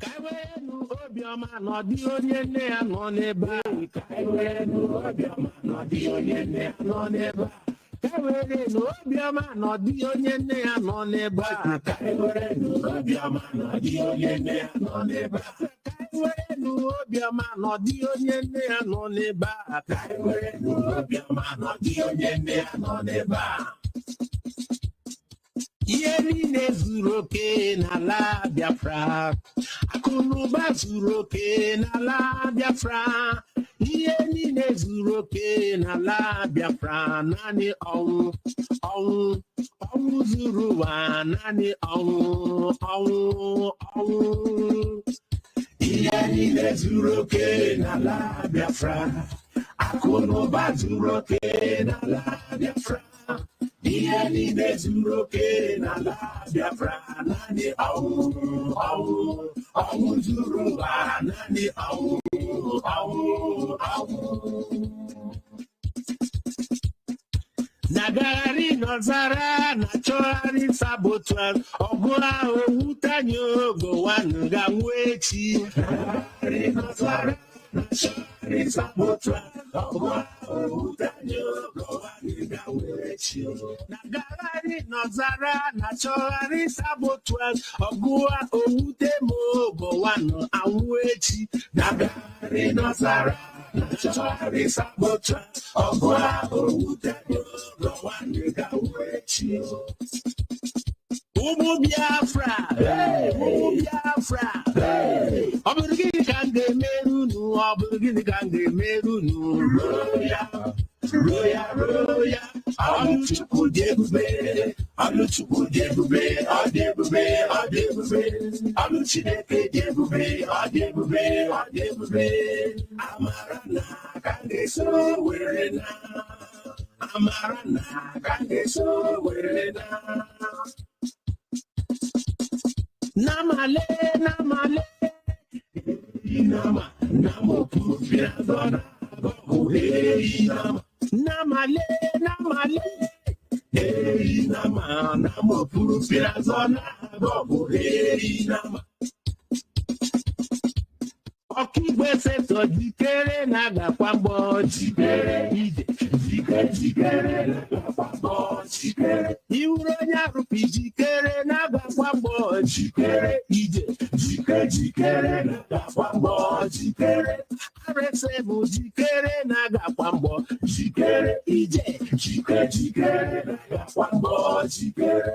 Kaiwenu obioma n'ọdị onye nne ya nọ n'ebe a. Kaiwenu obioma n'ọdị onye nne ya nọ n'ebe a. Kaiwenu obioma n'ọdị onye nne ya nọ n'ebe a. Kaiwenu obioma n'ọdị onye nne ya nọ n'ebe a. Kaiwenu obioma n'ọdị onye nne ya nọ n'ebe a. Kaiwenu obioma n'ọdị onye nne ya nọ n'ebe a. Ihe niile zuru oke n'ala Biafra, akụnụba zuru oke n'ala Biafra, ihe niile zuru oke n'ala Biafra, naanị ọnwụ ọnwụ ọnwụ zuru ụwa, naanị ọnwụ ọnwụ ọnwụ. Ihe niile zuru oke n'ala Biafra, akụnụba zuru oke n'ala Biafra. Ihe niile zuru oke n'ala Biafra, naanị ọnwụ ọnwụ ọnwụ zuru ụwa, naanị ọnwụ ọnwụ ọnwụ. Nagagharị n'ọzara na-achọgharị sabotage, ọgụ ahụ wutanye ogo nwanụ ga-anwụ echi. Nagagharị n'ọzara na-achọgharị sabotage, ọgụ ahụ wutanye ogo nwanụ ga-anwụ echi. Nagagharị n'ọzara na-achọgharị sabotage, ọgụ ahụ wute m ogo nwanụ anwụ echi. Nagagharị n'ọzara na-achọgharị sabotage, ọgụ ahụ wute m ogo nwanụ ga-anwụ echi. Ụmụ Biafra, ụmụ Biafra, ọ bụrụ gịnị ka m ga-emere unu? Ọ bụrụ gịnị ka m ga-emere unu? Roya, roya, Ọlụchukwu dị ebube, Ọlụchukwu dị ebube, ọ dị ebube, ọ dị ebube, Ọlụ Chineke dị ebube, ọ dị ebube, ọ dị ebube. Amara na ka m ga-eso were na, amara na ka m ga-eso were na. Namale, namale, nama, namo pufia dona, gohe nama, namale, namale, nama, namo pufia dona, gohe nama. Ọkigwe seto jikere na-agakwa mbọ, jikere ije, jikere na-agakwa mbọ, jikere. Iwuru onye arụpị jikere na-agakwa mbọ, jikere ije, jikere na-agakwa mbọ, jikere. RSM jikere na-agakwa mbọ, jikere ije, jikere na-agakwa mbọ, jikere.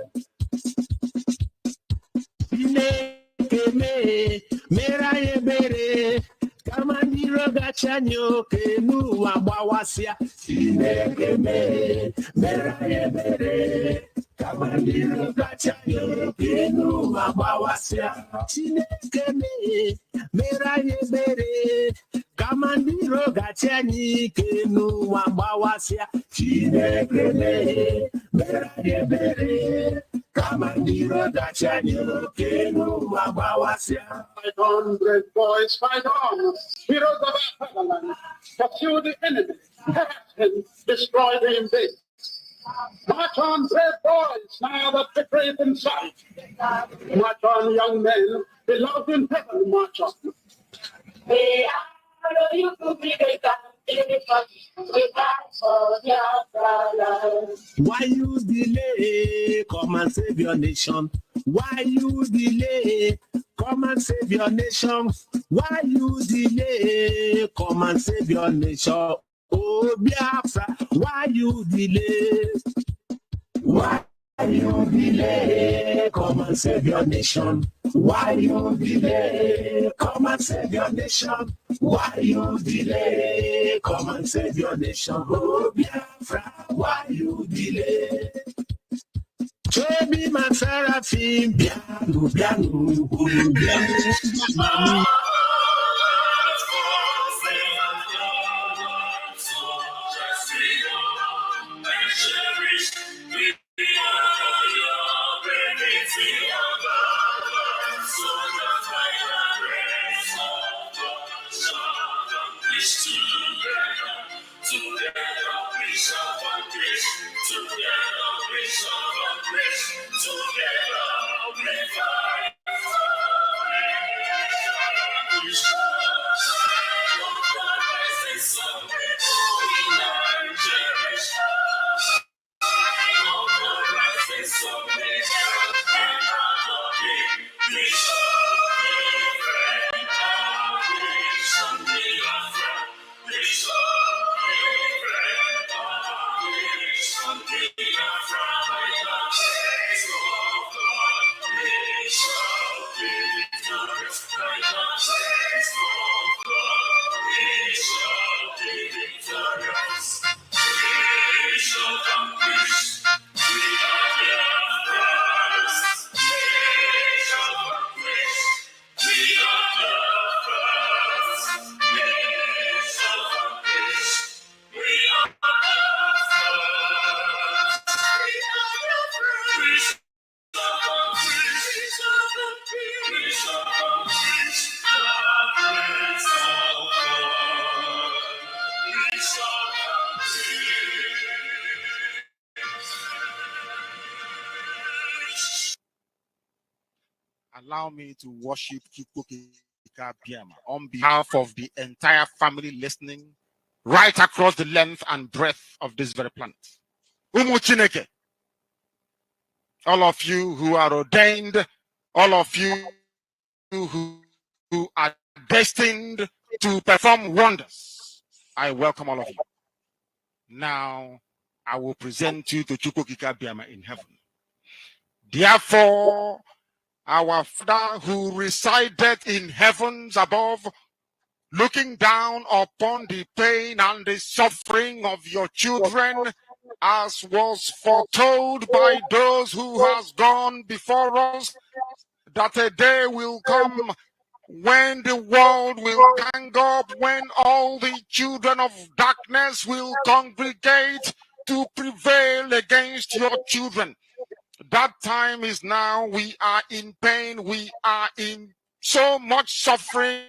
Keme mera ebere kama ndiro gachanye oke n'ụwa gbawasịa. Chineke mee mera ebere kama ndiro gachanye oke n'ụwa gbawasịa. Chineke mee mera ebere kama ndiro gachanye ike n'ụwa gbawasịa. Chineke mee mera ebere kama ndiro gachanye oke n'ụwa gbawasịa. 500 boys, fight on. Heroes of our fatherland, pursue the enemy, and destroy the invaders. March on, brave boys, now that victory is in sight. March on, young men, beloved in heaven, march on. Why you delay? Come and save your nation. Why you delay? Come and save your nation. Why you delay? Come and save your nation. Oh Biafra, why you delay? Why you delay? Come and save your nation. Why you delay? Come and save your nation. Why you delay? Come and save your nation. Oh Biafra, why you delay? Chobi my seraphim, bianu, bianu, bianu. Allow me to worship Chukwukika Biama on behalf of the entire family listening right across the length and breadth of this very planet. Umu Chineke, all of you who are ordained, all of you who are destined to perform wonders, I welcome all of you. Now, I will present you to Chukwukika Biama in heaven. Therefore, our Father who resided in heavens above, looking down upon the pain and the suffering of your children, as was foretold by those who has gone before us, that a day will come when the world will gang up, when all the children of darkness will congregate to prevail against your children. That time is now. We are in pain. We are in so much suffering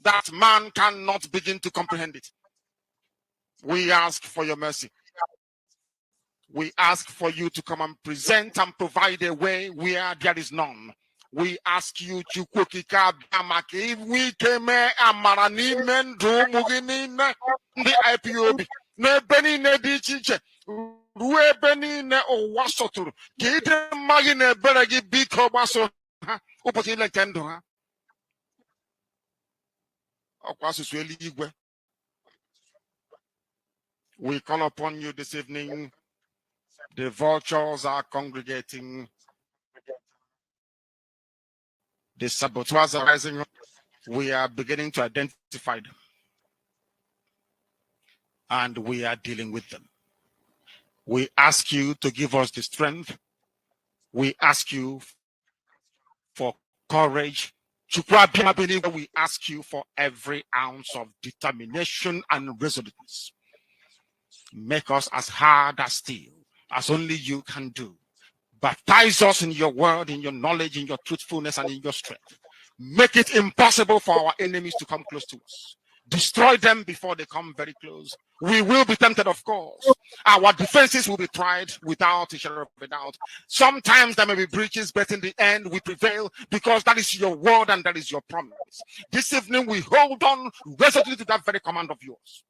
that man cannot begin to comprehend it. We ask for your mercy. We ask for you to come and present and provide a way where there is none. We ask you, Chukwukika Biama, if we came amara n'ime ndụ ụmụ gị niile ndị IPOB n'ebe niile dị iche iche ruo ebe niile ụwa sọtụrụ ka ịdị mma gị na ebere gị biko gbaso ha ụbọchị niile nke ndụ ha. Ọkwa asụsụ eluigwe. We call upon you this evening. The vultures are congregating. The saboteurs are rising up. We are beginning to identify them. And we are dealing with them. We ask you to give us the strength. We ask you for courage. We ask you for every ounce of determination and resoluteness. Make us as hard as steel, as only you can do. Baptize us in your word, in your knowledge, in your truthfulness, and in your strength. Make it impossible for our enemies to come close to us. Destroy them before they come very close. We will be tempted, of course. Our defenses will be tried without a shadow of a doubt. Sometimes there may be breaches, but in the end we prevail because that is your word and that is your promise. This evening we hold on resolutely to that very command of yours.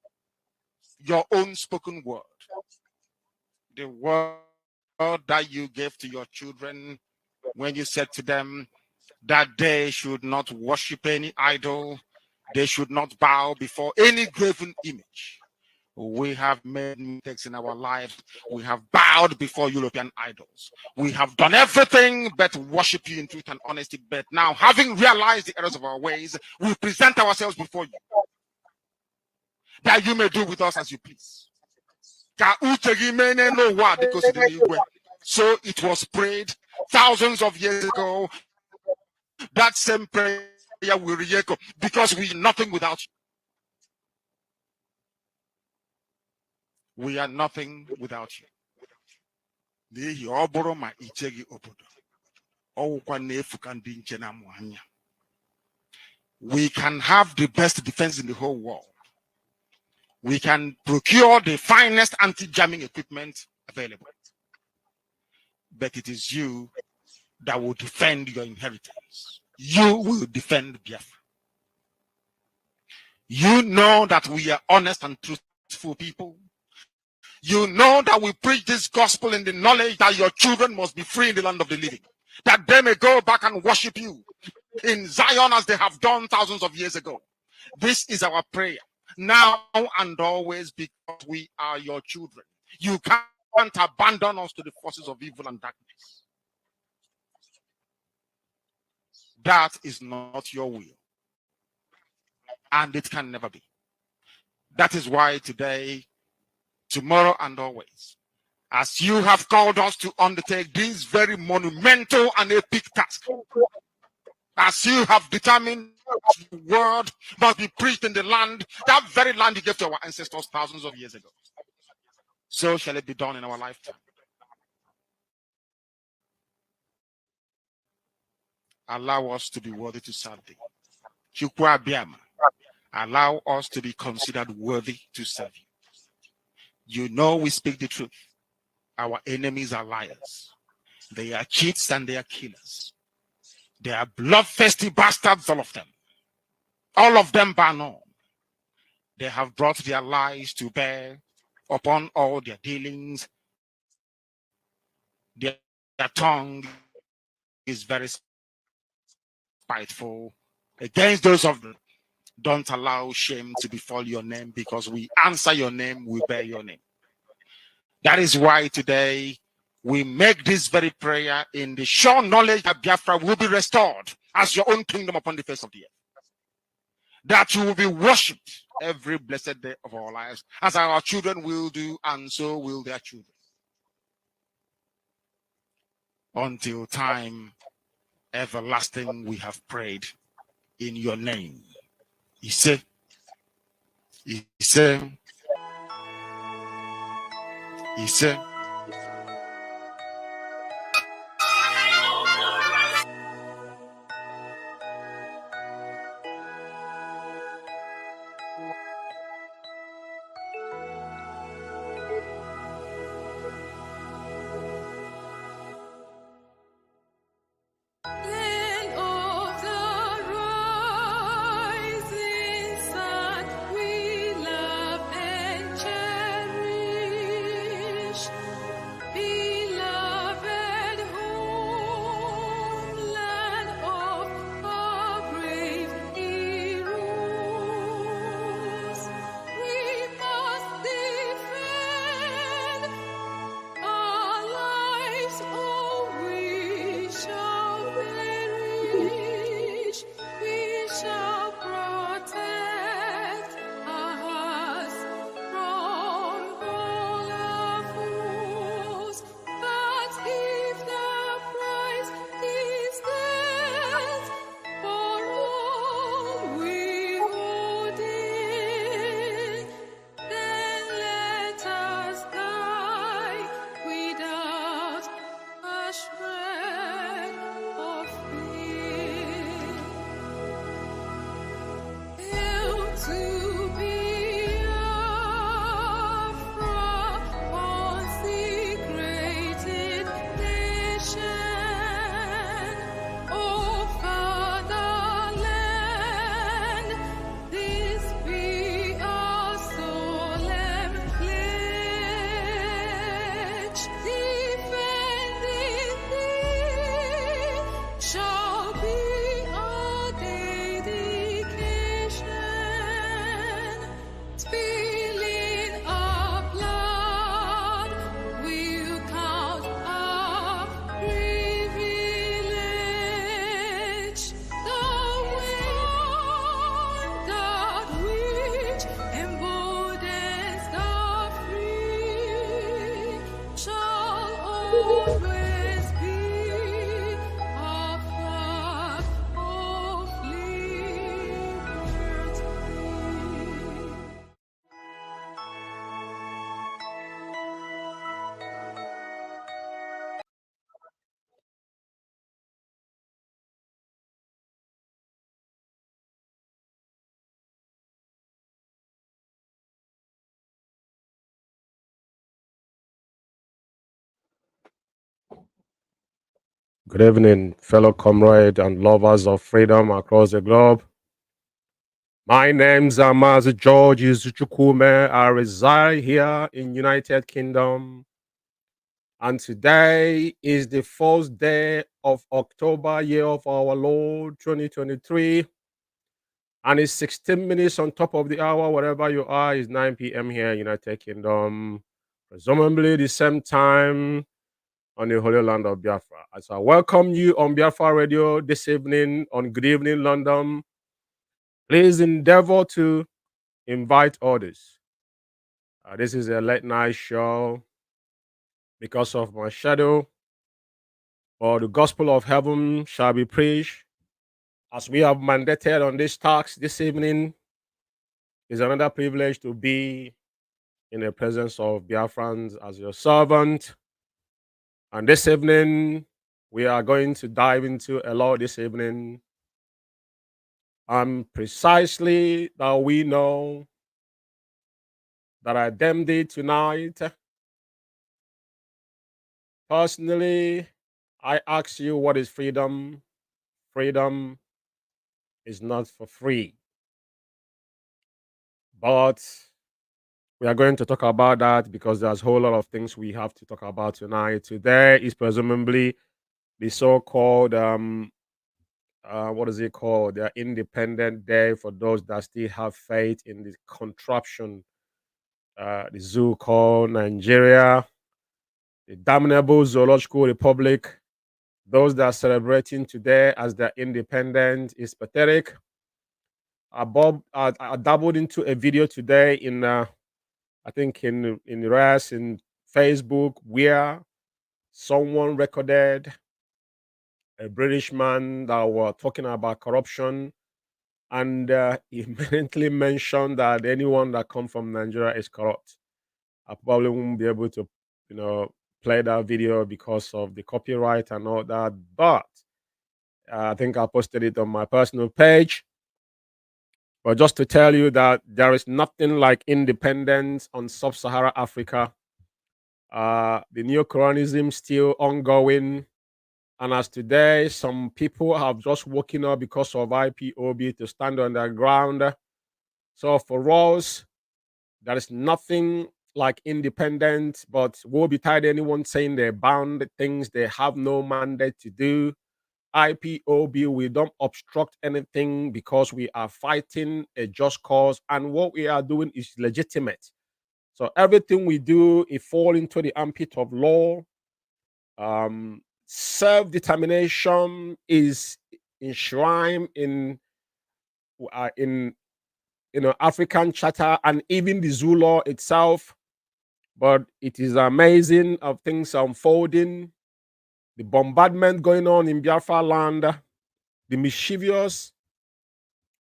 Your own spoken word. The word that you gave to your children when you said to them that they should not worship any idol, they should not bow before any graven image. We have made mistakes in our lives. We have bowed before European idols. We have done everything but worship you in truth and honesty. But now, having realized the errors of our ways, we present ourselves before you, that you may do with us as you please. So it was prayed thousands of years ago. That same prayer will re-echo because we are nothing without you. We are nothing without you. We can have the best defense in the whole world. We can procure the finest anti-jamming equipment available. but it is you that will defend your inheritance. You will defend Biafra. You know that we are honest and truthful people. You know that we preach this gospel in the knowledge that your children must be free in the land of the living, that they may go back and worship you in Zion as they have done thousands of years ago. This is our prayer now and always, because we are your children. You can't abandon us to the forces of evil and darkness. That is not your will, and it can never be. That is why today, tomorrow, and always, as you have called us to undertake this very monumental and epic task, as you have determined the word must be preached in the land, that very land you gave to our ancestors thousands of years ago, so shall it be done in our lifetime. Allow us to be worthy to serve thee. Chukwu Abiama, allow us to be considered worthy to serve you. You know we speak the truth. Our enemies are liars. They are cheats and they are killers. They are bloodthirsty bastards, all of them. All of them bar none. They have brought their lies to bear upon all their dealings. Their tongue is very spiteful against those of them. Don't allow shame to befall your name, because we answer your name, we bear your name. That is why today we make this very prayer in the sure knowledge that Biafra will be restored as your own kingdom upon the face of the earth. That you will be worshipped every blessed day of our lives, as our children will do, and so will their children. Until time everlasting, we have prayed in your name. He said, Land of the rising sun, we love and cherish. Good evening, fellow comrades and lovers of freedom across the globe. My name's Mazi George Ume. I reside here in United Kingdom. And today is the first day of October, year of our Lord 2023. And it's 16 minutes on top of the hour, wherever you are, is 9 p.m. here in United Kingdom. Presumably the same time on the Holy Land of Biafra. As I welcome you on Biafra Radio this evening on Good Evening London, please endeavor to invite others. This is a late night show because of my shadow, but the gospel of heaven shall be preached. As we have mandated on this task this evening, is another privilege to be in the presence of Biafrans as your servant. And this evening, we are going to dive into a lot this evening. Precisely that we know that I damned it tonight. Personally, I ask you, what is freedom? Freedom is not for free. But we are going to talk about that because there's a whole lot of things we have to talk about tonight. Today is presumably the so-called, what is it called? The Independent Day for those that still have faith in the contraption, the zoo called Nigeria, the damnable zoological republic. Those that are celebrating today as their independence is pathetic. I dabbled into a video today in, I think in RAS, in Facebook, where someone recorded a British man that was talking about corruption, and he immediately mentioned that anyone that comes from Nigeria is corrupt. I probably won't be able to, play that video because of the copyright and all that, but I think I posted it on my personal page. But just to tell you that there is nothing like independence on sub-Saharan Africa. The neo-colonialism still ongoing. And as today, some people have just woken up because of IPOB to stand on their ground. So for us, there is nothing like independence, but woe betide anyone saying they're bound things they have no mandate to do. IPOB, we don't obstruct anything because we are fighting a just cause, and what we are doing is legitimate. So everything we do, it falls into the ambit of law. Self-determination is enshrined in African Charter and even the Zoo law itself. But it is amazing of things unfolding. The bombardment going on in Biafra land, the mischievous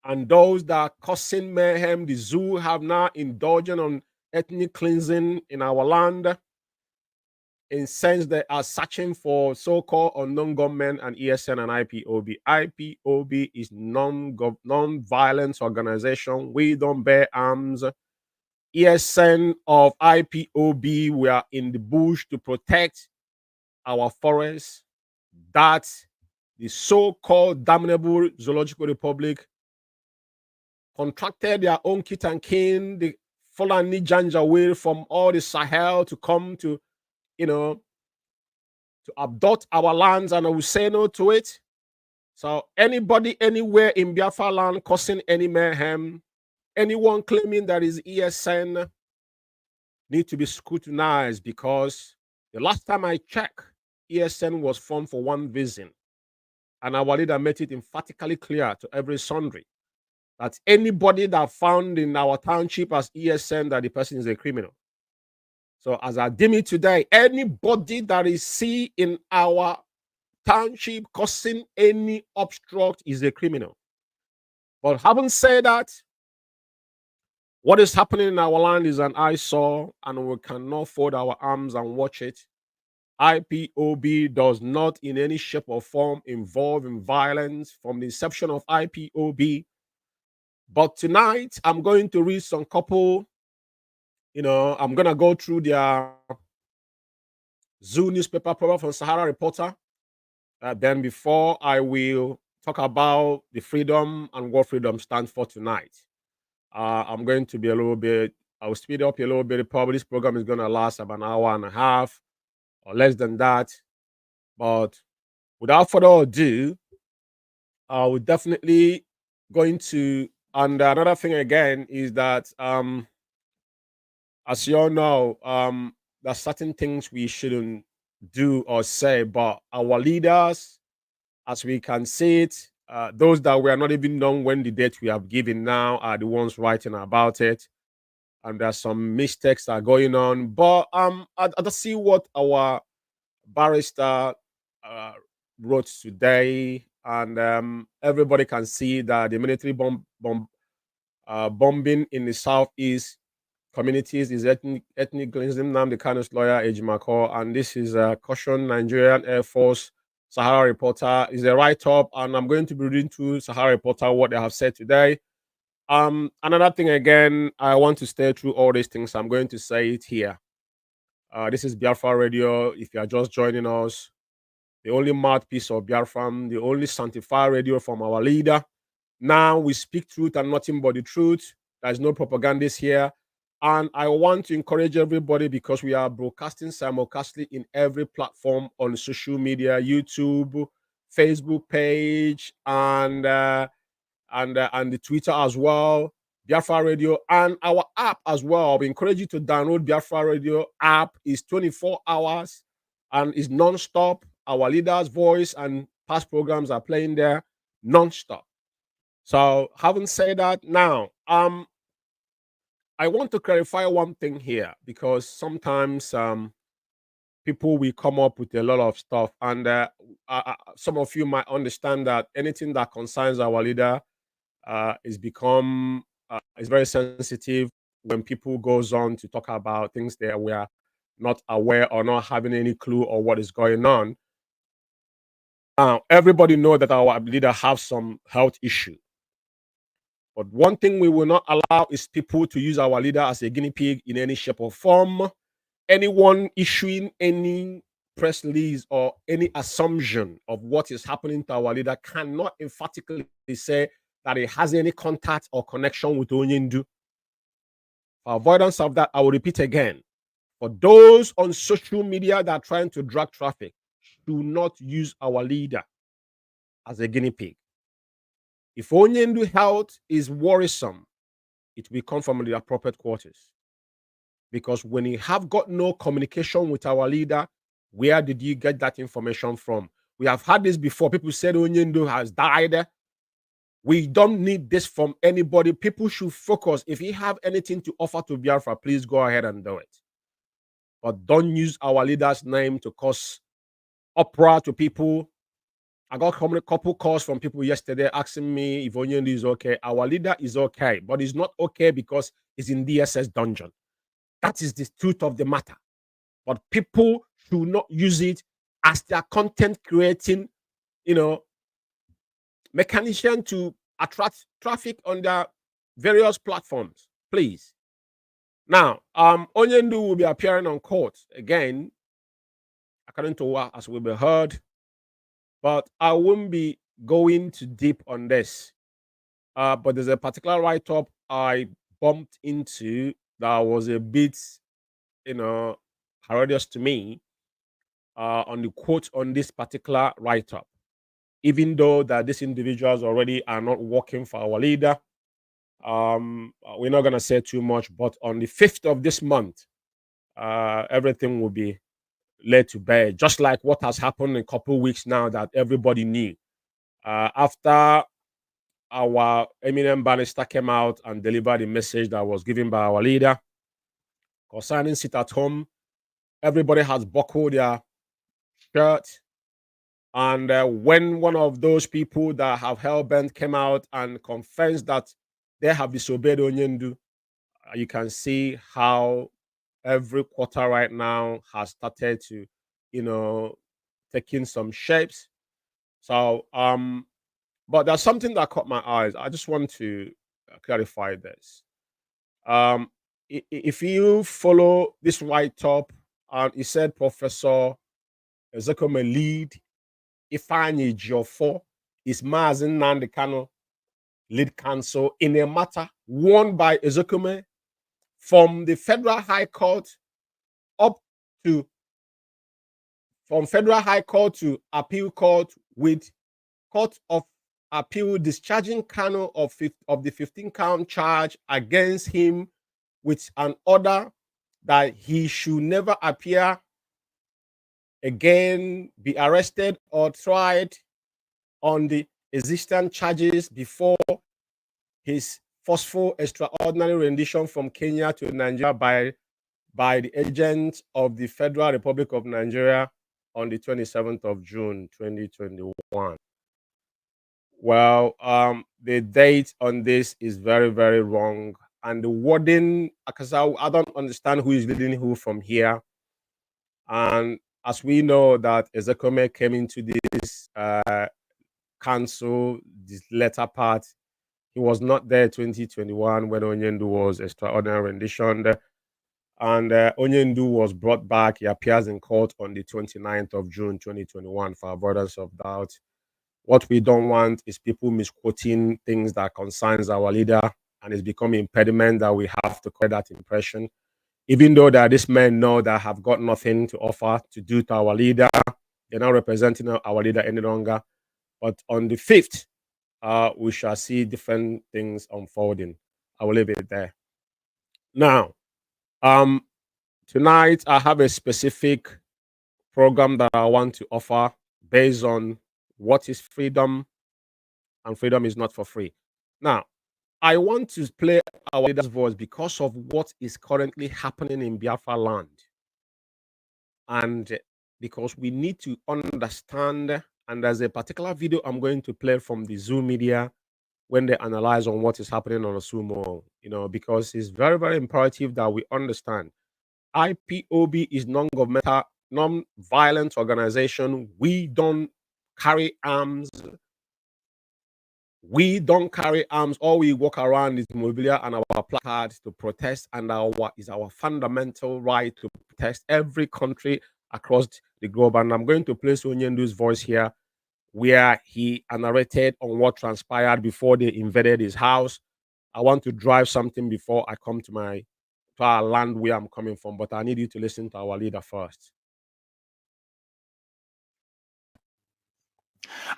and those that are causing mayhem. The Zoo have now indulged on ethnic cleansing in our land. In sense, they are searching for so-called unknown government and ESN and IPOB. IPOB is non-violence organization. We don't bear arms. ESN of IPOB, we are in the bush to protect our forests. That the so-called damnable zoological republic contracted their own kit and kin, the Fulani Janjaweed from all the Sahel to come to, to abduct our lands, and I will say no to it. So anybody anywhere in Biafra land causing any mayhem, anyone claiming that is ESN, need to be scrutinized, because the last time I checked, ESN was formed for one reason, and our leader made it emphatically clear to every sundry that anybody that found in our township as ESN, that the person is a criminal. So as I deem it today, anybody that is seen in our township causing any obstruct is a criminal. But having said that, what is happening in our land is an eyesore, and we cannot fold our arms and watch it. IPOB does not in any shape or form involve in violence from the inception of IPOB. But tonight, I'm going to read some couple, I'm going to go through their Zoo newspaper, probably from Sahara Reporter, Then before I will talk about the freedom and what freedom stands for tonight, I'm going to be a little bit, I'll speed up a little bit. Probably this program is going to last about an hour and a half or less than that. But without further ado, I will definitely going to, and another thing again is that, as you all know, there's certain things we shouldn't do or say, but our leaders, as we can see it, those that were not even known when the date we have given now are the ones writing about it. And there's some mistakes that are going on. But I just see what our barrister wrote today, and everybody can see that the military bombing in the southeast communities is ethnic cleansing. The Kanu's lawyer Ejimako, and this is a caution Nigerian Air Force Sahara Reporter is a write-up, and I'm going to be reading to Sahara Reporter what they have said today. Another thing again, I want to stay through all these things. I'm going to say it here. This is Biafra Radio. If you are just joining us, the only mouthpiece of Biafra, the only sanctified radio from our leader. Now we speak truth and nothing but the truth. There's no propagandist here. And I want to encourage everybody, because we are broadcasting simulcastly in every platform on social media, YouTube, Facebook page, and the Twitter as well, Biafra Radio, and our app as well. We encourage you to download Biafra Radio app. It's 24 hours and is non-stop. Our leader's voice and past programs are playing there non-stop. So having said that, now I want to clarify one thing here, because sometimes people will come up with a lot of stuff, and some of you might understand that anything that concerns our leader is very sensitive when people goes on to talk about things that we are not aware or not having any clue or what is going on. Everybody know that our leader have some health issue. But one thing we will not allow is people to use our leader as a guinea pig in any shape or form. Anyone issuing any press release or any assumption of what is happening to our leader cannot emphatically say that it has any contact or connection with Onyendu. For avoidance of that, I will repeat again. For those on social media that are trying to drag traffic, do not use our leader as a guinea pig. If Onyendu health is worrisome, it will come from the appropriate quarters. Because when you have got no communication with our leader, where did you get that information from? We have had this before. People said Onyendu has died. We don't need this from anybody. People should focus. If you have anything to offer to Biafra, please go ahead and do it. But don't use our leader's name to cause uproar to people. I got a couple calls from people yesterday asking me if Onyendu is okay. Our leader is okay, but he's not okay because he's in DSS dungeon. That is the truth of the matter. But people should not use it as their content creating, mechanism to attract traffic on their various platforms. Please. Now, Onyendu will be appearing on court again, according to what as we be heard. But I won't be going too deep on this. But there's a particular write-up I bumped into that was a bit, horrendous to me on the quote on this particular write-up. Even though that these individuals already are not working for our leader, we're not going to say too much. But on the 5th of this month, everything will be laid to bed, just like what has happened in a couple of weeks now that everybody knew. After our eminent barrister came out and delivered the message that was given by our leader concerning sit at home, everybody has buckled their shirt. And when one of those people that have hell-bent came out and confessed that they have disobeyed Onyendu, you can see how every quarter right now has started to, taking some shapes. So, but there's something that caught my eyes. I just want to clarify this. If you follow this write-up, it said Professor Ezekiel lead Ifeanyi Ejiofor is Mazi Nnamdi Kanu lead counsel in a matter won by Ezekume from the Federal High Court up to from Federal High Court to Appeal Court, with Court of Appeal discharging Kanu of the 15-count charge against him with an order that he should never appear again, be arrested or tried on the existing charges before his forceful extraordinary rendition from Kenya to Nigeria by the agents of the Federal Republic of Nigeria on the 27th of June 2021. Well, the date on this is very, very wrong. And the wording, because I don't understand who is leading who from here. And as we know that Ezekume came into this council, this latter part, he was not there 2021 when Onyendu was extraordinary rendition. And Onyendu was brought back. He appears in court on the 29th of June 2021 for avoidance of doubt. What we don't want is people misquoting things that concerns our leader, and it's becoming impediment that we have to correct that impression. Even though that these men know that have got nothing to offer to do to our leader, they're not representing our leader any longer. But on the 5th, we shall see different things unfolding. I will leave it there. Now, tonight I have a specific program that I want to offer based on what is freedom, and freedom is not for free. Now, I want to play our leader's voice because of what is currently happening in Biafra land. And because we need to understand, and there's a particular video I'm going to play from the Zoom media when they analyze on what is happening on Osumo, because it's very, very imperative that we understand. IPOB is non-governmental, non-violent organization. We don't carry arms. We don't carry arms. All we walk around is mobilia and our placards to protest, and is our fundamental right to protest every country across the globe. And I'm going to play Onyendu's voice here, where he narrated on what transpired before they invaded his house. I want to drive something before I come to our land where I'm coming from, but I need you to listen to our leader first.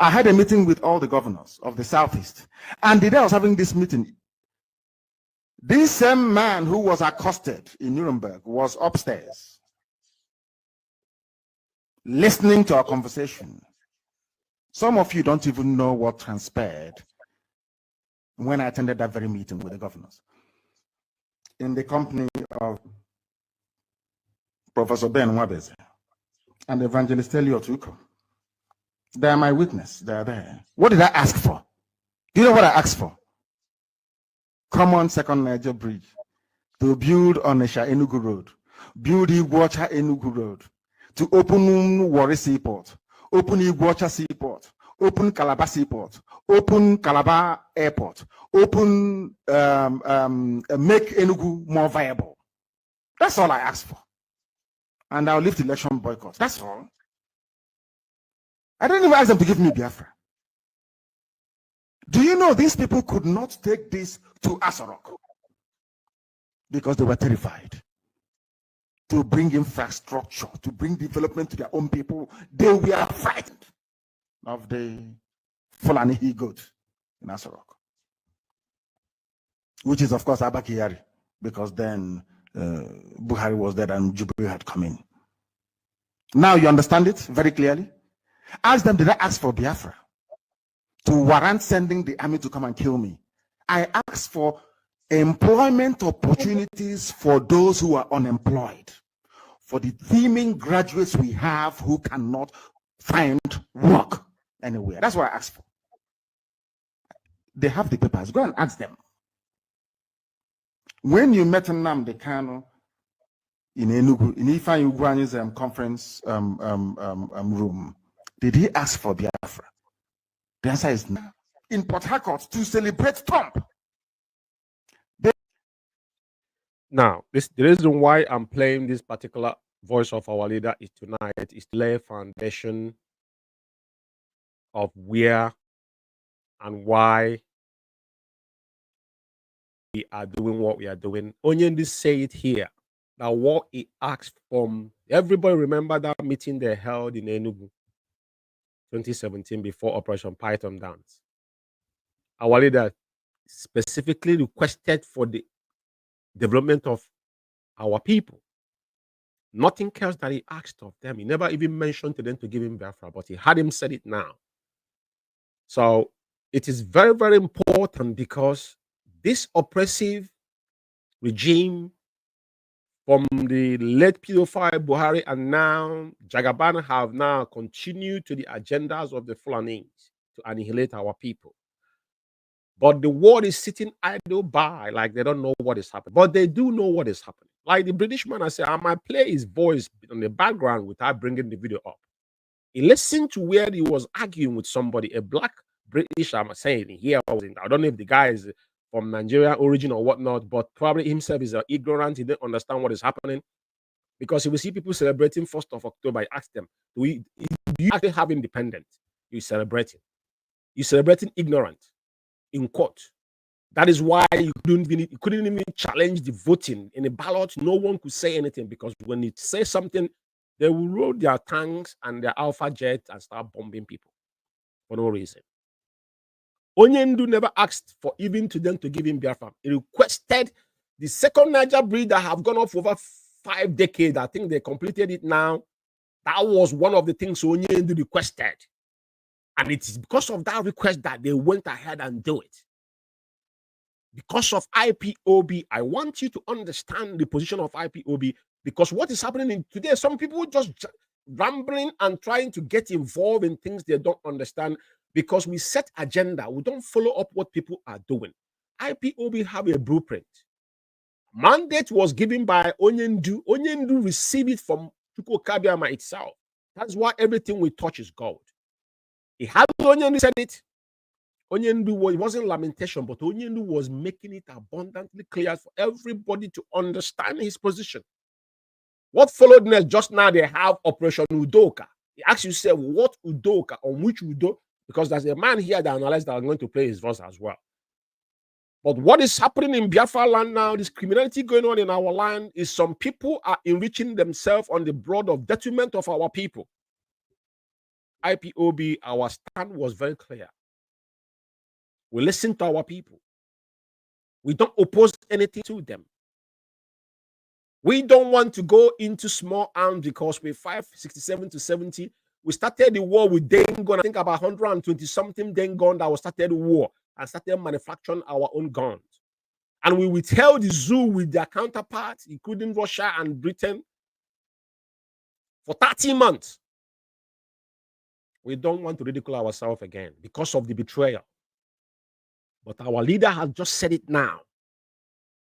I had a meeting with all the governors of the Southeast, and the day I was having this meeting, this same man who was accosted in Nuremberg was upstairs listening to our conversation. Some of you don't even know what transpired when I attended that very meeting with the governors in the company of Professor Ben Wabeze and Evangelist Elliot Uko. They are my witness. They are there. What did I ask for? Do you know what I asked for? Common Second Niger Bridge to build Onisha Enugu Road, build Iguacha Enugu Road, to open Warri Seaport, open Iguacha Seaport, open Calabar Seaport, open Calabar Airport, open make Enugu more viable. That's all I asked for. And I'll lift election boycott. That's all. I didn't even ask them to give me Biafra. Do you know these people could not take this to Asarok because they were terrified to bring infrastructure, to bring development to their own people? They were frightened of the Fulani he-goat in Asarok, which is, of course, Abakiyari, because then Buhari was dead and Jubilee had come in. Now you understand it very clearly? Ask them, did I ask for Biafra to warrant sending the army to come and kill me? I asked for employment opportunities for those who are unemployed, for the teeming graduates we have who cannot find work anywhere. That's what I asked for. They have the papers. Go and ask them. When you met Nnamdi Kanu in Enugu, in Ifeanyi Ugwuanyi's conference room, did he ask for Biafra? The answer is no. In Port Harcourt to celebrate Trump. Now, the reason why I'm playing this particular voice of our leader is tonight is to lay a foundation of where and why we are doing what we are doing. Onyendi say it here that what he asked from everybody. Remember that meeting they held in Enugu 2017 before Operation Python Dance. Our leader specifically requested for the development of our people. Nothing else that he asked of them. He never even mentioned to them to give him Biafra, but he had him said it now. So it is very, very important because this oppressive regime from the late pedophile Buhari and now Jagaban have now continued to the agendas of the Fulanis to annihilate our people. But the world is sitting idle by, like they don't know what is happening. But they do know what is happening. Like the British man, I said, I might play his voice in the background without bringing the video up. He listened to where he was arguing with somebody, a black British, I'm saying here. I don't know if the guy is from Nigerian origin or whatnot, but probably himself is ignorant. He didn't understand what is happening. Because he will see people celebrating 1st of October. I asked them, do you actually have independence? You're celebrating. You're celebrating ignorant in court. That is why you couldn't even challenge the voting in a ballot. No one could say anything because when you say something, they will roll their tanks and their alpha jet and start bombing people for no reason. Onyendu never asked for even to them to give him Biafra. He requested the second Niger breed that have gone off over 5 decades. I think they completed it now. That was one of the things Onyendu requested. And it is because of that request that they went ahead and do it. Because of IPOB, I want you to understand the position of IPOB because what is happening today, some people just rambling and trying to get involved in things they don't understand because we set agenda. We don't follow up what people are doing. IPOB have a blueprint. Mandate was given by Onyendu. Onyendu received it from Chuko Kabiama itself. That's why everything we touch is gold. He had Onyendu said it. Onyendu, it wasn't lamentation, but Onyendu was making it abundantly clear for everybody to understand his position. What followed next? Just now they have Operation Udoka. He asks you, say, what Udoka, on which Udo? Because there's a man here that analyzed that I'm going to play his voice as well. But what is happening in Biafra land now, this criminality going on in our land, is some people are enriching themselves on the broad of detriment of our people. IPOB, our stand was very clear. We listen to our people. We don't oppose anything to them. We don't want to go into small arms because we're 567 to 70. We started the war with Dengon. I think about 120 something Dengon that was started the war and started manufacturing our own guns. And we withheld the zoo with their counterparts, including Russia and Britain, for 30 months. We don't want to ridicule ourselves again because of the betrayal. But our leader has just said it now.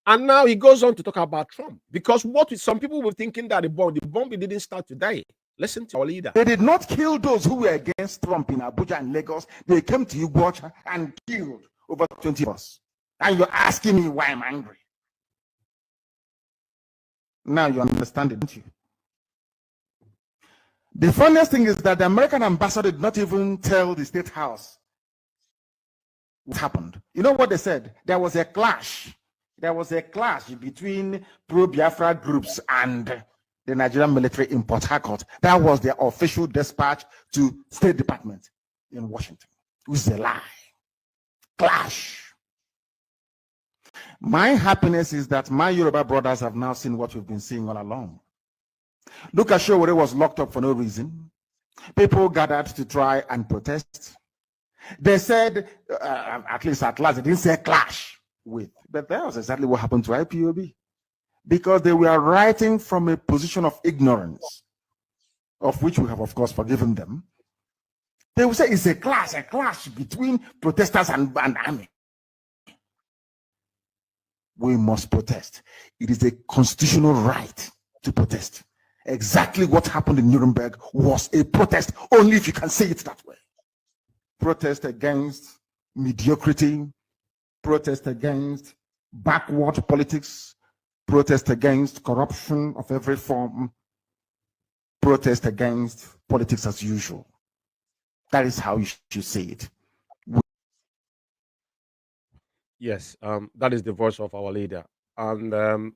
And now he goes on to talk about Trump. Because some people were thinking that the bomb didn't start today. Listen to our leader. They did not kill those who were against Trump in Abuja and Lagos. They came to Uganda and killed over 20 of us. And you're asking me why I'm angry. Now you understand it, don't you? The funniest thing is that the American ambassador did not even tell the State House what happened. You know what they said? There was a clash. There was a clash between pro-Biafra groups and the Nigerian military in Port Harcourt. That was their official dispatch to State Department in Washington. Which is a lie. Clash. My happiness is that my Yoruba brothers have now seen what we've been seeing all along. Look at Showore was locked up for no reason. People gathered to try and protest. They said, at last, they didn't say clash with. But that was exactly what happened to IPOB. Because they were writing from a position of ignorance, of which we have, of course, forgiven them. They will say it's a clash between protesters and army. We must protest. It is a constitutional right to protest. Exactly what happened in Nuremberg was a protest, only if you can say it that way. Protest against mediocrity, protest against backward politics, protest against corruption of every form, protest against politics as usual. That is how you should see it. Yes, that is the voice of our leader. And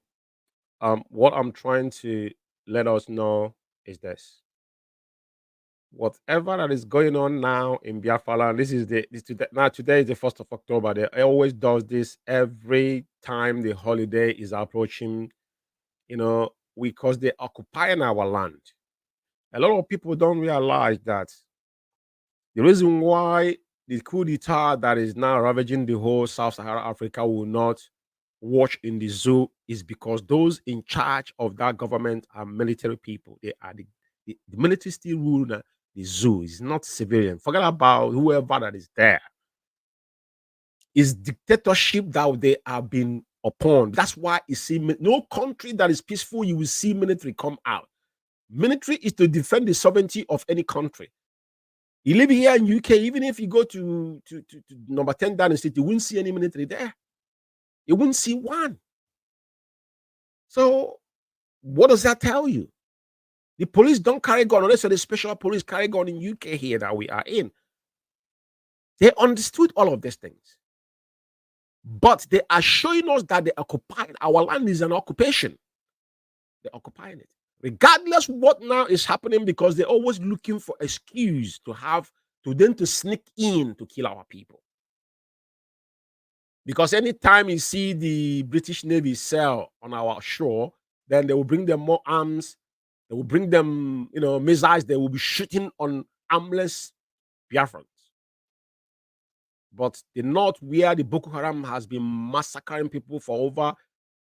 what I'm trying to let us know is this. Whatever that is going on now in Biafra land, today is the 1st of October. They always does this every time the holiday is approaching, because they're occupying our land. A lot of people don't realize that the reason why the coup d'etat that is now ravaging the whole Sub-Saharan Africa will not watch in the zoo is because those in charge of that government are military people. They are the military still rule the zoo. It's not civilian. Forget about whoever that is there. It's dictatorship that they have been upon. That's why you see no country that is peaceful, you will see military come out. Military is to defend the sovereignty of any country. You live here in UK, even if you go to number 10 Downing Street, you wouldn't see any military there. You wouldn't see one. So what does that tell you? The police don't carry gun unless the special police carry gun in UK here that we are in. They understood all of these things. But they are showing us that they occupy our land is an occupation. They're occupying it. Regardless what now is happening, because they're always looking for excuse to sneak in to kill our people. Because anytime you see the British Navy sail on our shore, then they will bring them more arms. They will bring them, missiles. They will be shooting on armless Biafrans. But the north, where the Boko Haram has been massacring people for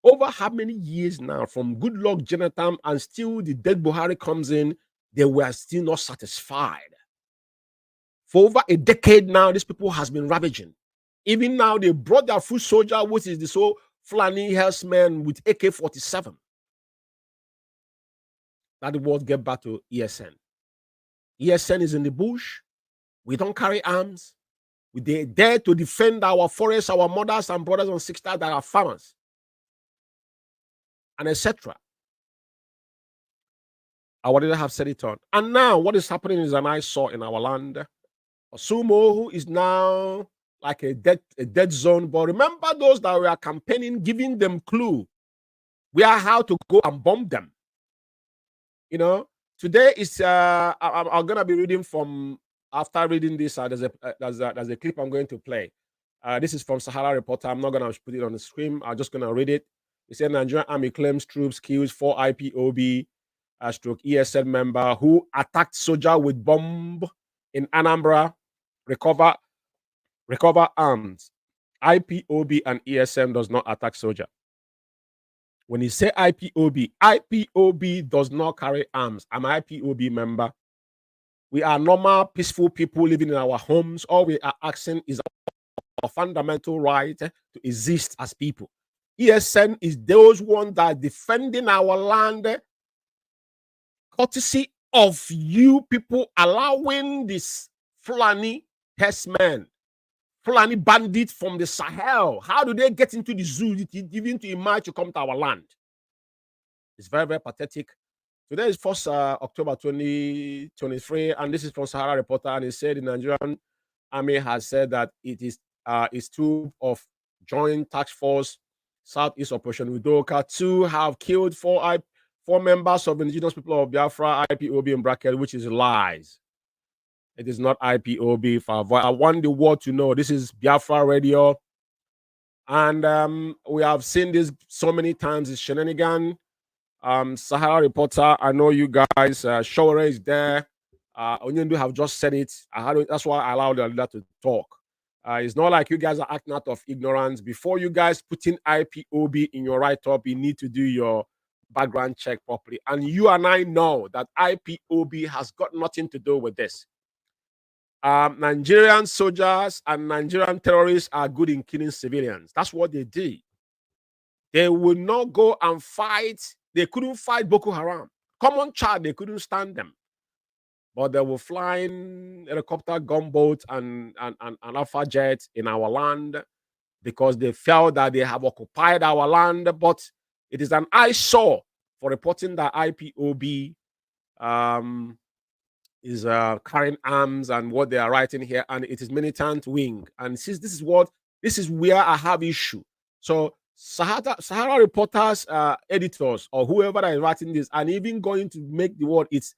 over how many years now, from good luck Jonathan, and still the dead Buhari comes in, they were still not satisfied. For over a decade now, these people has been ravaging. Even now, they brought their foot soldier, which is the so Fulani herdsmen with AK-47. That the world get back to ESN. ESN is in the bush. We don't carry arms. We dare to defend our forests, our mothers and brothers and sisters that are farmers, and etc. Our leader have said it on. And now what is happening is an eyesore in our land. Osumo, who is now like a dead zone. But remember those that were campaigning, giving them clue where how to go and bomb them. Today is I'm gonna be reading from, after reading this, there's a clip I'm going to play. This is from Sahara Reporter. I'm not gonna put it on the screen. I'm just gonna read it. It said Nigerian Army claims troops kills 4 IPOB stroke ESN member who attacked soldier with bomb in Anambra. Recover arms. IPOB and ESN does not attack soldier. When you say IPOB does not carry arms. I'm an IPOB member. We are normal, peaceful people living in our homes. All we are asking is a fundamental right to exist as people. ESN is those ones that are defending our land, courtesy of you people allowing this Fulani herdsmen, Fulani bandits from the Sahel. How do they get into the zoo, even to emerge to come to our land? It's very, very pathetic. Today is 1st October 2023, and this is from Sahara Reporter, and it said the Nigerian Army has said that it is its troop of Joint Task Force Southeast Operation Udoka to have killed four members of Indigenous people of Biafra, IPOB in bracket, which is lies. It is not IPOB. I want the world to know this is Biafra Radio. And we have seen this so many times. It's shenanigan. Sahara Reporter, I know you guys. Shore is there. Onyendu have just said it. That's why I allowed the leader to talk. It's not like you guys are acting out of ignorance. Before you guys put in IPOB in your write-up, you need to do your background check properly. And you and I know that IPOB has got nothing to do with this. Nigerian soldiers and Nigerian terrorists are good in killing civilians. That's what they do. They will not go and fight. They couldn't fight Boko Haram. Common child, they couldn't stand them. But they were flying helicopter, gunboats, and Alpha jets in our land because they felt that they have occupied our land. But it is an eyesore for reporting that IPOB is carrying arms and what they are writing here, and it is militant wing. And since this is where I have issue. So Sahara reporters, editors, or whoever is writing this, and even going to make the word it's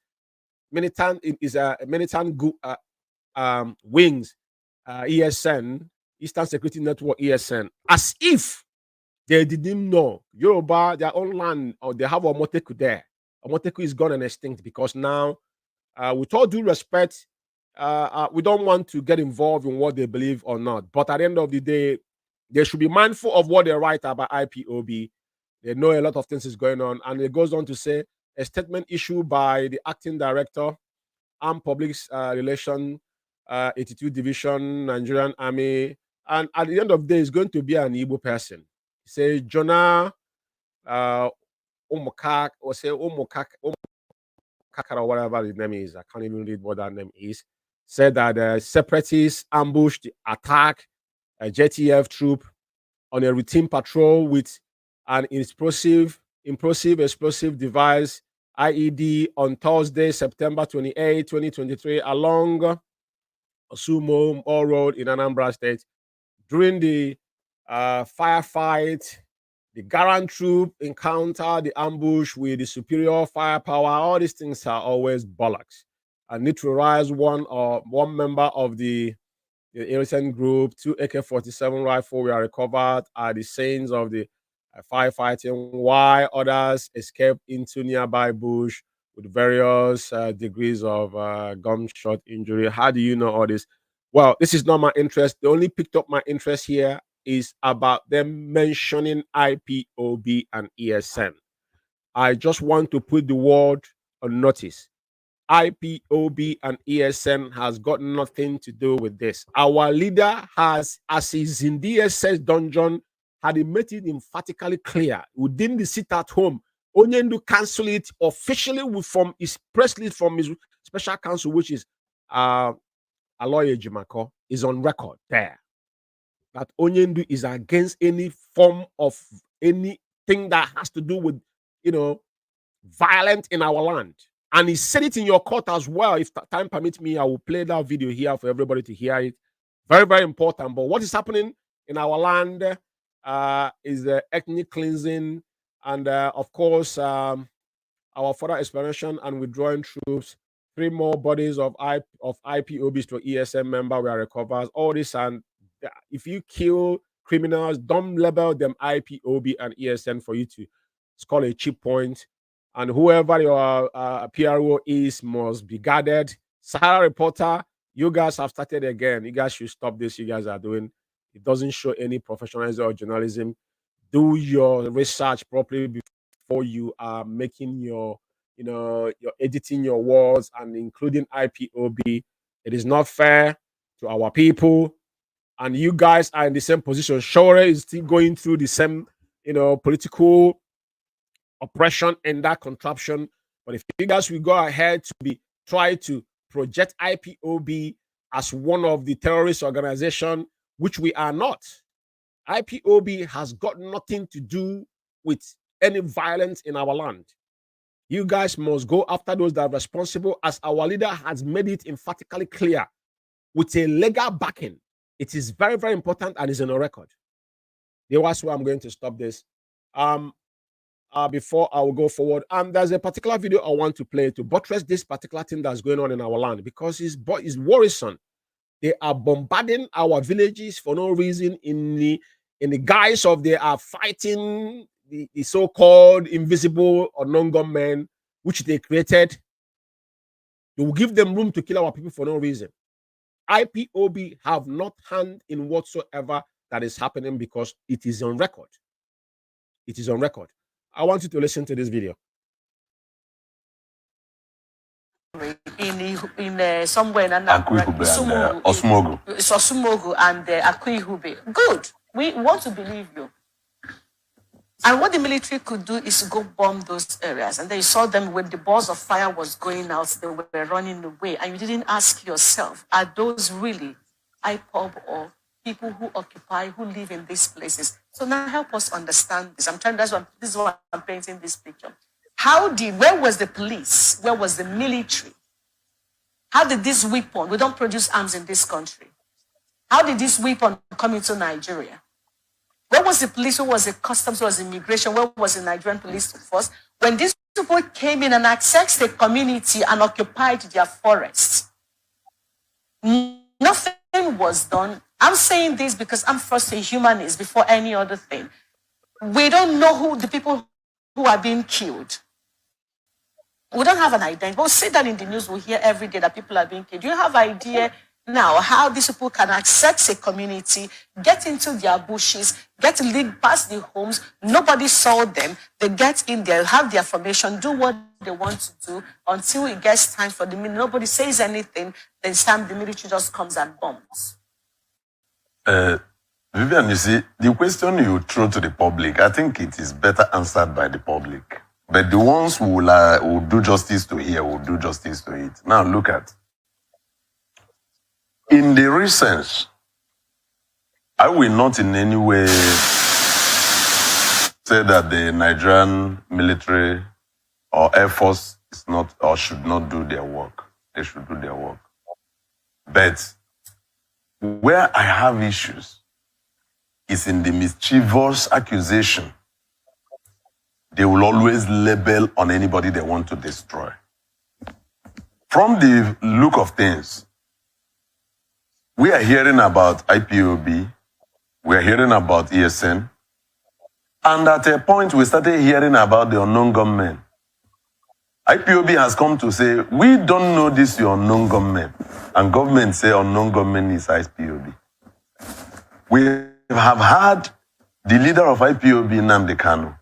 militant, it is a militant wings, ESN, Eastern Security Network, ESN, as if they didn't know Yoruba, their own land, or they have Omoteku there. Omoteku is gone and extinct because now, with all due respect, we don't want to get involved in what they believe or not. But at the end of the day, they should be mindful of what they write about IPOB. They know a lot of things is going on. And it goes on to say a statement issued by the acting director, Armed Public Relation, 82 Division, Nigerian Army. And at the end of the day, it's going to be an Igbo person. He says, Jonah Omokak, or say Omokak, or whatever his name is. I can't even read what that name is. Said that separatists ambushed, attack a JTF troop on a routine patrol with an explosive device, IED, on Thursday, September 28, 2023, along Osumo All Road in Anambra State. During the firefight, the Garand troop encountered the ambush with the superior firepower. All these things are always bollocks. And neutralized one member of the innocent group. 2 AK-47 rifles were recovered at the scenes of the firefighting, while others escaped into nearby bush with various degrees of gunshot injury. How do you know all this? Well, this is not my interest. The only picked up my interest here is about them mentioning IPOB and ESN. I just want to put the word on notice. IPOB and ESN has got nothing to do with this. Our leader has, as he's in DSS dungeon, had made it emphatically clear within the sit at home. Onyendu cancel it officially from his press release from his special counsel, which is Aloye Jimako, is on record there. That Onyendu is against any form of anything that has to do with, violent in our land. And he said it in your court as well. If time permits me, I will play that video here for everybody to hear it. Very, very important. But what is happening in our land is the ethnic cleansing and, of course, our further explanation and withdrawing troops. 3 more bodies of IPOBs to ESM member were recovered. All this, and if you kill criminals, don't label them IPOB and ESN for you to score a cheap point. And whoever your PRO is must be guarded. Sahara Reporter, you guys have started again. You guys should stop this. You guys are doing. It doesn't show any professionalism or journalism. Do your research properly before you are making you're editing your words and including IPOB. It is not fair to our people. And you guys are in the same position. Shore is still going through the same, political oppression and that contraption. But if you guys will go ahead to try to project IPOB as one of the terrorist organizations, which we are not. IPOB has got nothing to do with any violence in our land. You guys must go after those that are responsible, as our leader has made it emphatically clear with a legal backing. It is very, very important and is on a record. That's where I'm going to stop this. Before I will go forward, there's a particular video I want to play to buttress this particular thing that's going on in our land, because it's worrisome. They are bombarding our villages for no reason in the guise of they are fighting the so-called invisible or non-gunmen, which they created. They will give them room to kill our people for no reason. IPOB have not hand in whatsoever that is happening, because it is on record. It is on record. I want you to listen to this video. In somewhere in Osmogu and Akuihube. Good. We want to believe you. And what the military could do is to go bomb those areas. And then you saw them when the balls of fire was going out, they were running away. And you didn't ask yourself, are those really IPOB or people who occupy, who live in these places? So now help us understand this. This is why I'm painting this picture. Where was the police? Where was the military How did this weapon, we don't produce arms in this country. How did this weapon come into Nigeria? Where was the police? Where was the customs? Where was the immigration? Where was the Nigerian police force? When these people came in and accessed the community and occupied their forests, nothing was done. I'm saying this because I'm first a humanist before any other thing. We don't know who the people who are being killed. We don't have an identity. We'll see that in the news. We hear every day that people are being killed. Do you have an idea now how these people can access a community, get into their bushes, get lead past the homes? Nobody saw them. They get in there, have their formation, do what they want to do until it gets time for the military. Nobody says anything. Then it's time the military just comes and bombs. Vivian, you see, the question you throw to the public, I think it is better answered by the public. But the ones who will do justice to here will do justice to it. Now look at. In the research, I will not in any way say that the Nigerian military or Air Force is not or should not do their work. They should do their work. But where I have issues is in the mischievous accusation they will always label on anybody they want to destroy. From the look of things, we are hearing about IPOB, we are hearing about ESN, and at a point we started hearing about the unknown gunmen. IPOB has come to say, we don't know this your unknown gunmen, and government say unknown gunmen is IPOB. We have had the leader of IPOB, Nnamdi Kanu,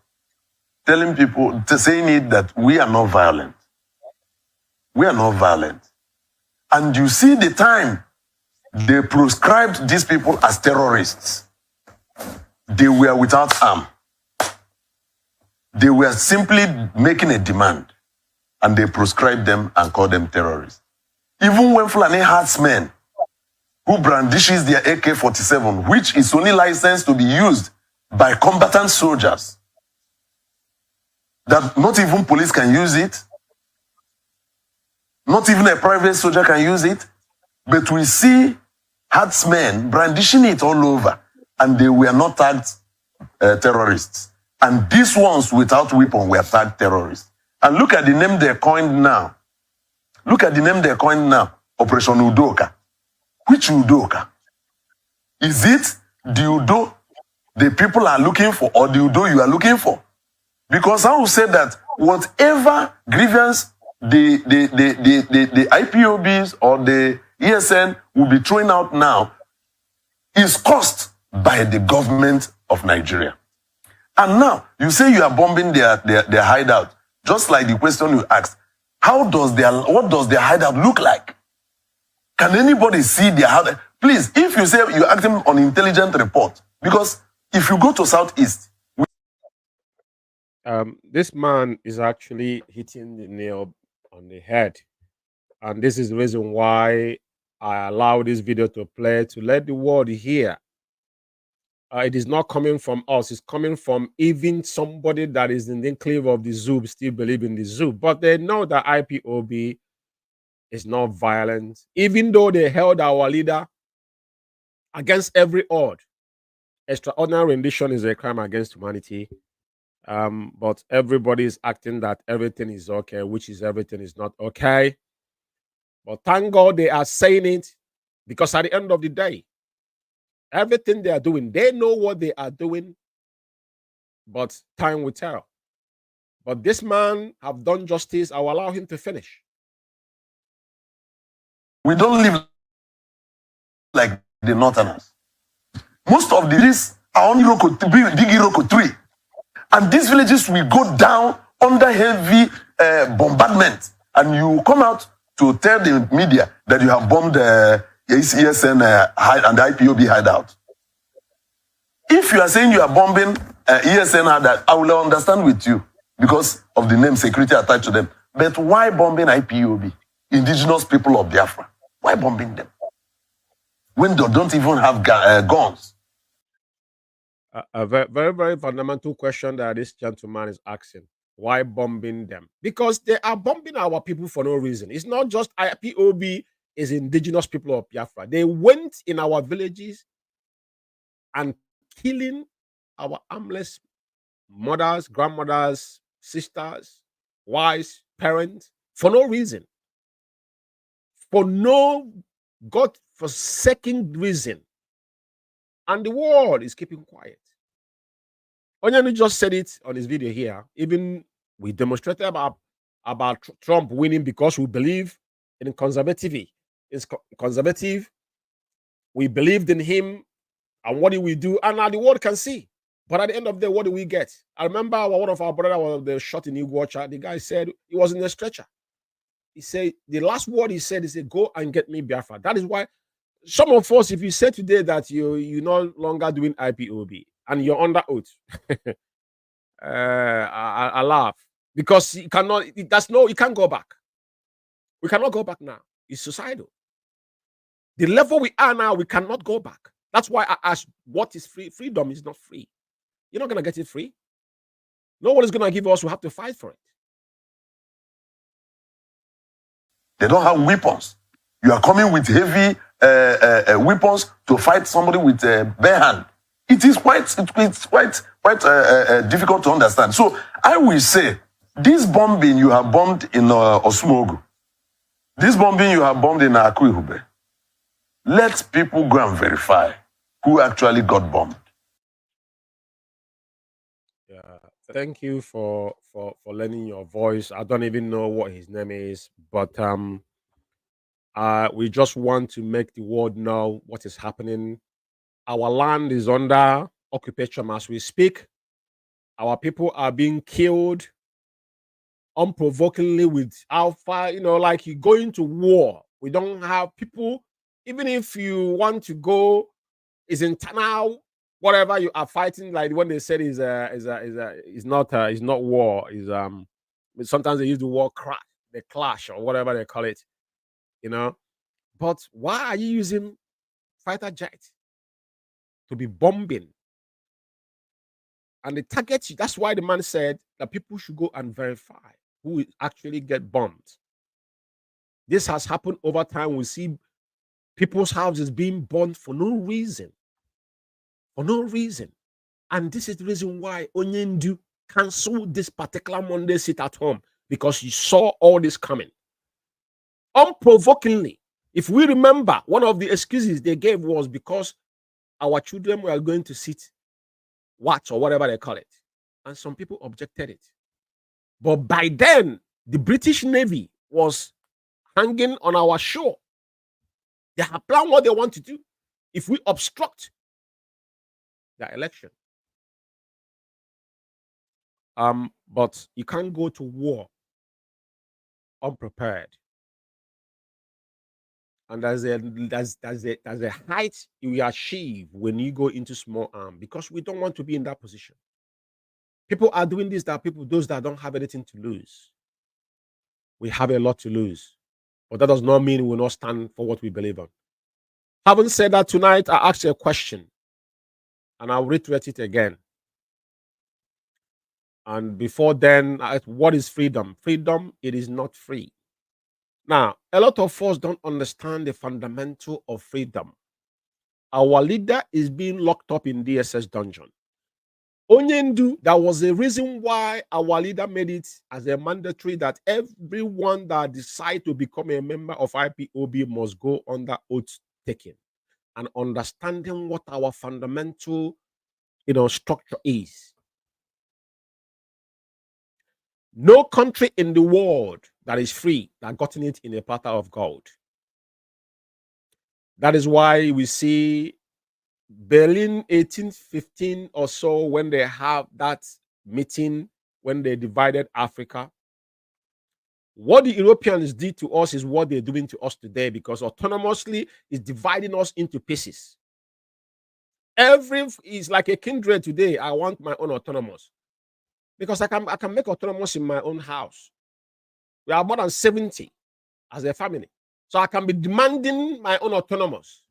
telling people, saying it that we are not violent. We are not violent. And you see the time they proscribed these people as terrorists. They were without arm. They were simply making a demand, and they proscribed them and called them terrorists. Even when Fulani herdsmen who brandishes their AK-47, which is only licensed to be used by combatant soldiers, that not even police can use it, not even a private soldier can use it, but we see herdsmen brandishing it all over, and they were not tagged terrorists. And these ones without weapon were tagged terrorists. And look at the name they coined now. Look at the name they coined now, Operation Udoka. Which Udoka? Is it the Udo the people are looking for, or the Udo you are looking for? Because I will say that whatever grievance the IPOBs or the ESN will be throwing out now is caused by the government of Nigeria. And now you say you are bombing their hideout, just like the question you asked. What does their hideout look like? Can anybody see their hideout? Please, if you say you're acting on intelligent report, because if you go to Southeast, this man is actually hitting the nail on the head. And this is the reason why I allow this video to play, to let the world hear. It is not coming from us. It's coming from even somebody that is in the enclave of the zoo, still believe in the zoo. But they know that IPOB is not violent. Even though they held our leader against every odd. Extraordinary rendition is a crime against humanity. But everybody is acting that everything is okay, which is everything is not okay. But thank God they are saying it, because at the end of the day, everything they are doing, they know what they are doing, but time will tell. But this man have done justice. I will allow him to finish. we don't live like the Northerners. Most of these are on big Iroko 3. And these villages will go down under heavy bombardment. And you come out to tell the media that you have bombed ESN and the IPOB hideout. If you are saying you are bombing ESN hideout, I will understand with you because of the name security attached to them. But why bombing IPOB, indigenous people of Biafra? Why bombing them? When they don't even have guns. A very, very fundamental question that this gentleman is asking. Why bombing them? Because they are bombing our people for no reason. It's not just IPOB is indigenous people of Biafra. They went in our villages and killing our armless mothers, grandmothers, sisters, wives, parents for no reason. For no God-forsaken reason. And the world is keeping quiet. Onyanu just said it on his video here. Even we demonstrated about Trump winning because we believe in conservative. It's conservative. We believed in him and what did we do? And now the world can see. But at the end of the day, what do we get? I remember one of our brothers was shot in Iguacha. The guy said he was in a stretcher. He said the last word he said is, "Go and get me Biafra." That is why some of us, if you say today that you're no longer doing IPOB and you're under oath, I laugh because you cannot. You can't go back. We cannot go back now. It's suicidal. The level we are now, we cannot go back. That's why I asked, what is free? Freedom is not free. You're not gonna get it free. No one is gonna give us. We have to fight for it. They don't have weapons. You are coming with heavy weapons to fight somebody with a bare hand. It is quite difficult to understand. So I will say, this bombing you have bombed in Osmogo, this bombing you have bombed in Akui, let people go and verify who actually got bombed. Yeah, thank you for lending your voice. I don't even know what his name is, but we just want to make the world know what is happening. Our land is under occupation as we speak. Our people are being killed unprovokingly with alpha, like you go into war. We don't have people, even if you want to go, is internal, whatever you are fighting, like when they said is not war, is sometimes they use the word the clash or whatever they call it, But why are you using fighter jets to be bombing? And the target, that's why the man said that people should go and verify who will actually get bombed. This has happened over time. We see people's houses being bombed for no reason. For no reason. And this is the reason why Onyendu canceled this particular Monday sit at home, because he saw all this coming. Unprovokingly. If we remember, one of the excuses they gave was because our children were going to sit, watch, or whatever they call it. And some people objected it. But by then, the British Navy was hanging on our shore. They have planned what they want to do if we obstruct the election. But you can't go to war unprepared. And there's a height you achieve when you go into small arm, because we don't want to be in that position. People are doing this, those that don't have anything to lose. We have a lot to lose. But that does not mean we will not stand for what we believe on. Having said that, tonight I asked you a question, and I'll reiterate it again. And before then, what is freedom? Freedom, it is not free. Now, a lot of us don't understand the fundamental of freedom. Our leader is being locked up in DSS dungeon. Onyendu, that was the reason why our leader made it as a mandatory that everyone that decides to become a member of IPOB must go under oath taking and understanding what our fundamental, structure is. No country in the world that is free that gotten it in a platter of gold. That is why we see Berlin 1815 or so, when they have that meeting, when they divided Africa. What the Europeans did to us is what they're doing to us today, because autonomously is dividing us into pieces. Is like a kindred today. I want my own autonomous, because I can make autonomous in my own house. We are more than 70 as a family. So I can be demanding my own autonomous.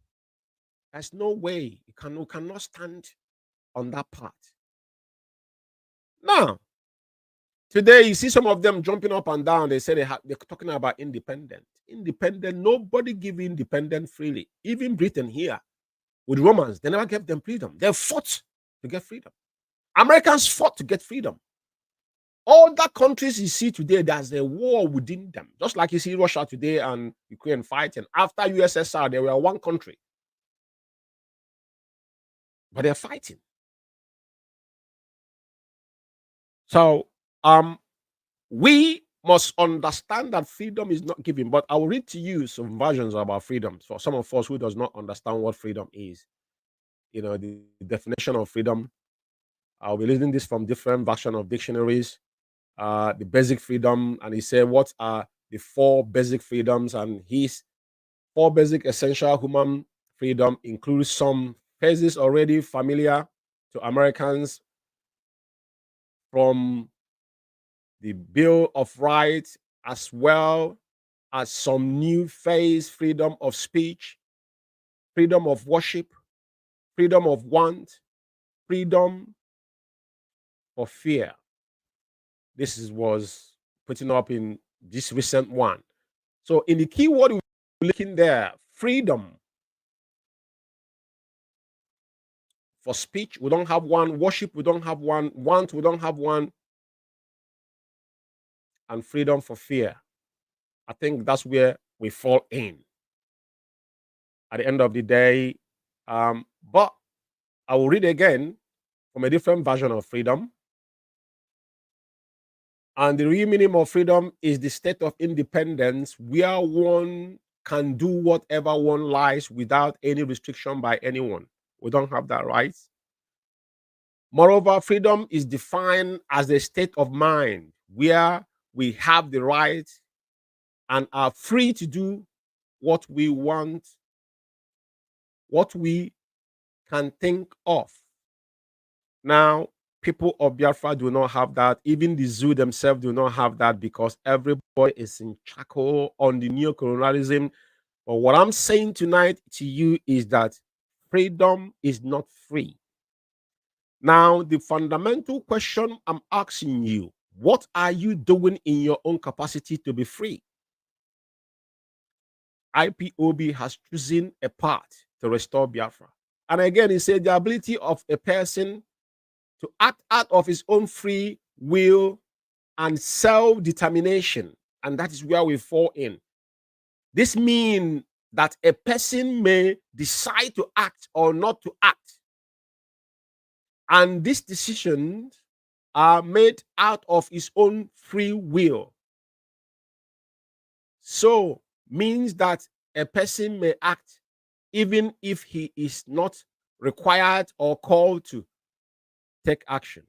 There's no way you cannot stand on that part. Now, Today, you see some of them jumping up and down. They say they're talking about independent. Independent, nobody give independent freely. Even Britain here, with Romans, they never gave them freedom. They fought to get freedom. Americans fought to get freedom. All the countries you see today, there's a war within them. Just like you see Russia today and Ukraine fighting. After USSR, they were one country. But they're fighting. So, we must understand that freedom is not given. But I will read to you some versions about freedom for some of us who does not understand what freedom is. You know, the definition of freedom. I'll be reading this from different versions of dictionaries. The basic freedom, and he said, what are the 4 basic freedoms? And his 4 basic essential human freedom includes some phases already familiar to Americans from the Bill of Rights, as well as some new phase: freedom of speech, freedom of worship, freedom of want, freedom for fear. This was putting up in this recent one. So in the keyword we're looking there, freedom for speech, we don't have one. Worship, we don't have one. Want, we don't have one. And freedom for fear. I think that's where we fall in at the end of the day. But I will read again from a different version of freedom. And the real meaning of freedom is the state of independence where one can do whatever one likes without any restriction by anyone. We don't have that right. Moreover, freedom is defined as a state of mind where we have the right and are free to do what we want, what we can think of. Now, people of Biafra do not have that. Even the zoo themselves do not have that, because everybody is in charcoal on the neocolonialism. But what I'm saying tonight to you is that freedom is not free. Now, the fundamental question I'm asking you, what are you doing in your own capacity to be free? IPOB has chosen a path to restore Biafra. And again, he said the ability of a person to act out of his own free will and self-determination. And that is where we fall in. This means that a person may decide to act or not to act. And these decisions are made out of his own free will. So, means that a person may act even if he is not required or called to take action.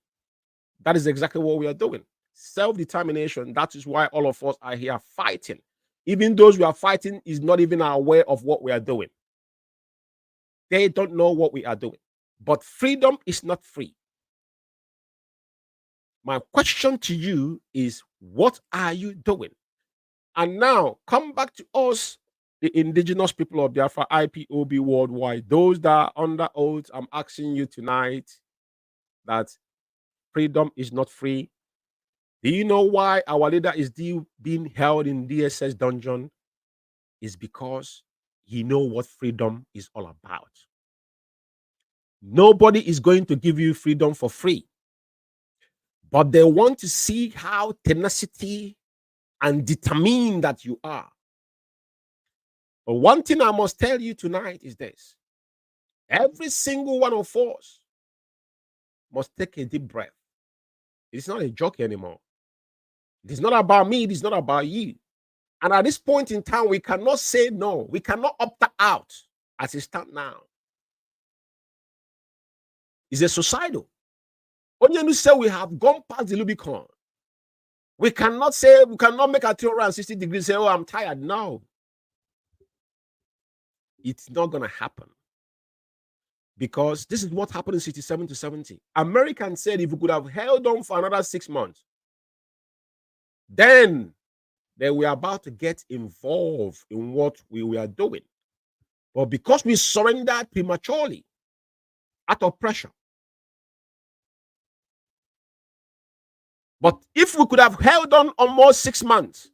That is exactly what we are doing. Self-determination. That is why all of us are here fighting. Even those we are fighting is not even aware of what we are doing. They don't know what we are doing. But freedom is not free. My question to you is, what are you doing? And now, come back to us, the indigenous people of Biafra, IPOB worldwide, those that are under oath. I'm asking you tonight that freedom is not free. Do you know why our leader is still being held in DSS dungeon? It's because he knows what freedom is all about. Nobody is going to give you freedom for free. But they want to see how tenacity and determined that you are. But one thing I must tell you tonight is this. Every single one of us must take a deep breath. It's not a joke anymore. It is not about me. It is not about you. And at this point in time, we cannot say no. We cannot opt out as it stands now. It's a suicidal. Only say we have gone past the Rubicon. We cannot say, we cannot make a 360 degrees say, oh, I'm tired. No. It's not going to happen. Because this is what happened in 67 to 70. Americans said if we could have held on for another 6 months, then they were about to get involved in what we were doing. But because we surrendered prematurely, out of pressure, But if we could have held on almost 6 months,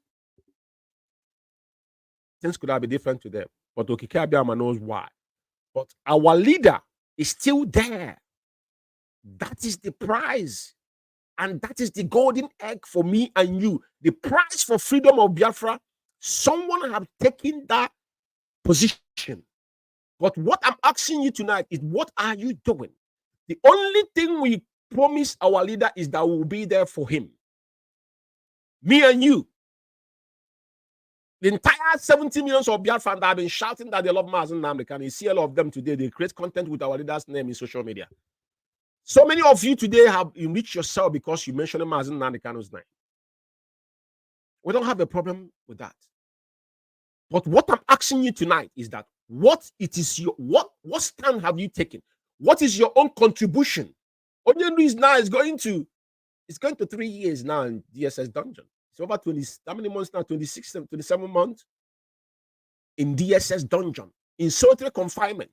things could have been different to them. But Okike Abiyama knows why. But our leader is still there. That is the prize. And that is the golden egg for me and you. The prize for freedom of Biafra. Someone have taken that position. But what I'm asking you tonight is, what are you doing? The only thing we promise our leader is that we'll be there for him. Me and you. The entire 70 millions of Biafrans that have been shouting that they love Mazi Umeh, and you see all of them today, they create content with our leader's name in social media. So many of you today have enriched yourself because you mentioned Mazi Umeh's name. We don't have a problem with that. But what I'm asking you tonight is that what stand have you taken? What is your own contribution? Onyendu is now going to 3 years now in DSS dungeon. It's over 20, how many months now? 26, 27 months in DSS dungeon, in solitary confinement.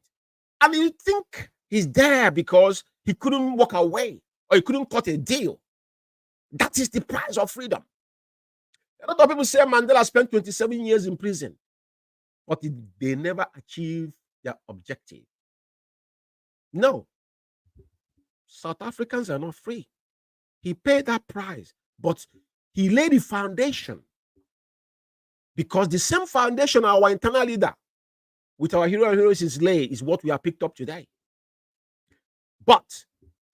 And you think he's there because he couldn't walk away or he couldn't cut a deal. That is the price of freedom. A lot of people say Mandela spent 27 years in prison, but they never achieved their objective. No. South Africans are not free. He paid that price, but he laid the foundation, because the same foundation our internal leader with our hero and heroes is what we are picked up today. But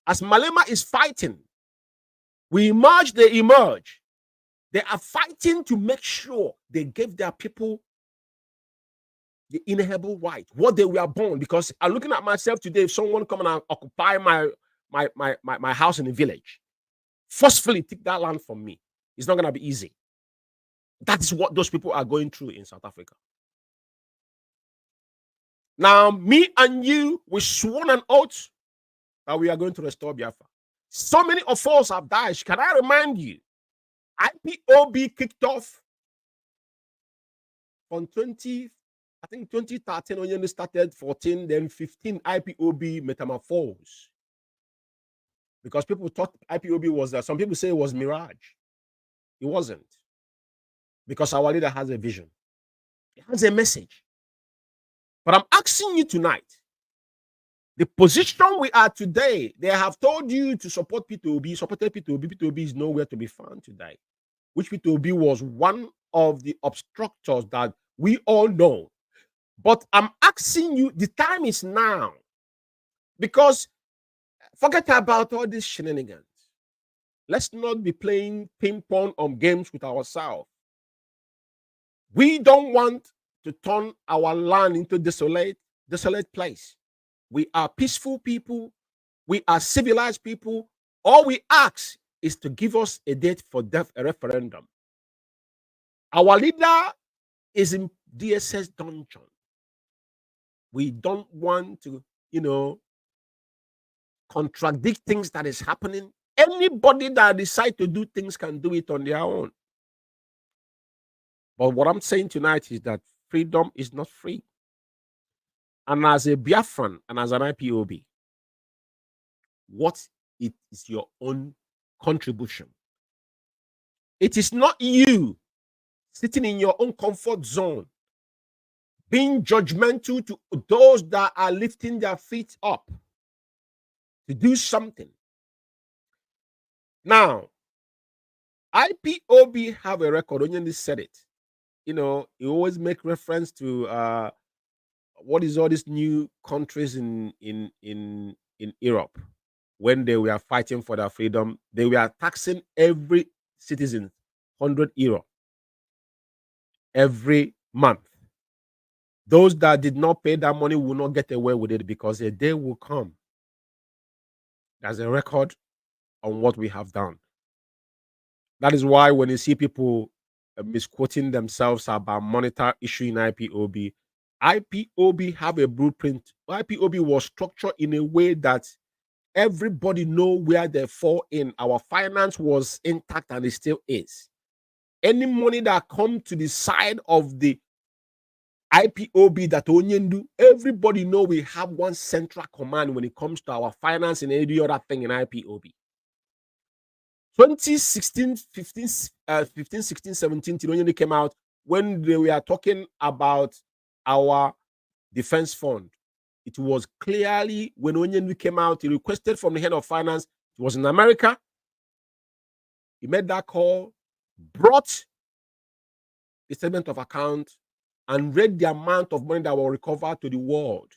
as Malema is fighting, we emerge, they emerge. They are fighting to make sure they give their people the inalienable right, what they were born. Because I'm looking at myself today, if someone come and occupy my house in the village, forcefully take that land from me, it's not going to be easy. That is what those people are going through in South Africa. Now, me and you, we sworn an oath that we are going to restore Biafra. So many of us have died. Can I remind you? IPOB kicked off on 2013 when you started, 14, then 15 IPOB metamorphose. Because people thought IPOB was there. Some people say it was mirage. It wasn't. Because our leader has a vision. He has a message. But I'm asking you tonight, the position we are today, they have told you to support P2B, supported P2B. P2B is nowhere to be found today. Which P2B was one of the obstructors that we all know. But I'm asking you, the time is now. Because forget about all these shenanigans. Let's not be playing ping pong on games with ourselves. We don't want to turn our land into desolate place. We are peaceful people. We are civilized people. All we ask is to give us a date for a referendum. Our leader is in DSS dungeon. We don't want to, contradict things that is happening. Anybody that decides to do things can do it on their own. But what I'm saying tonight is that freedom is not free. And as a Biafran and as an IPOB, what is your own contribution? It is not you sitting in your own comfort zone, being judgmental to those that are lifting their feet up to do something. Now, IPOB have a record. Onyendi said it. You always make reference to what is all these new countries in Europe. When they were fighting for their freedom, they were taxing every citizen 100 euro every month. Those that did not pay that money will not get away with it, because a day will come. There's a record on what we have done. That is why when you see people misquoting themselves about monetary issue in IPOB, IPOB have a blueprint. IPOB was structured in a way that everybody know where they fall in. Our finance was intact and it still is. Any money that come to the side of the IPOB that Onyendu, everybody know we have one central command when it comes to our finance and any other thing in IPOB. 2016, 15, 16, 17, when they came out, when they were talking about our defense fund, it was clearly when Onyendu came out, he requested from the head of finance. It was in America. He made that call, brought the statement of account, and read the amount of money that will recover to the world.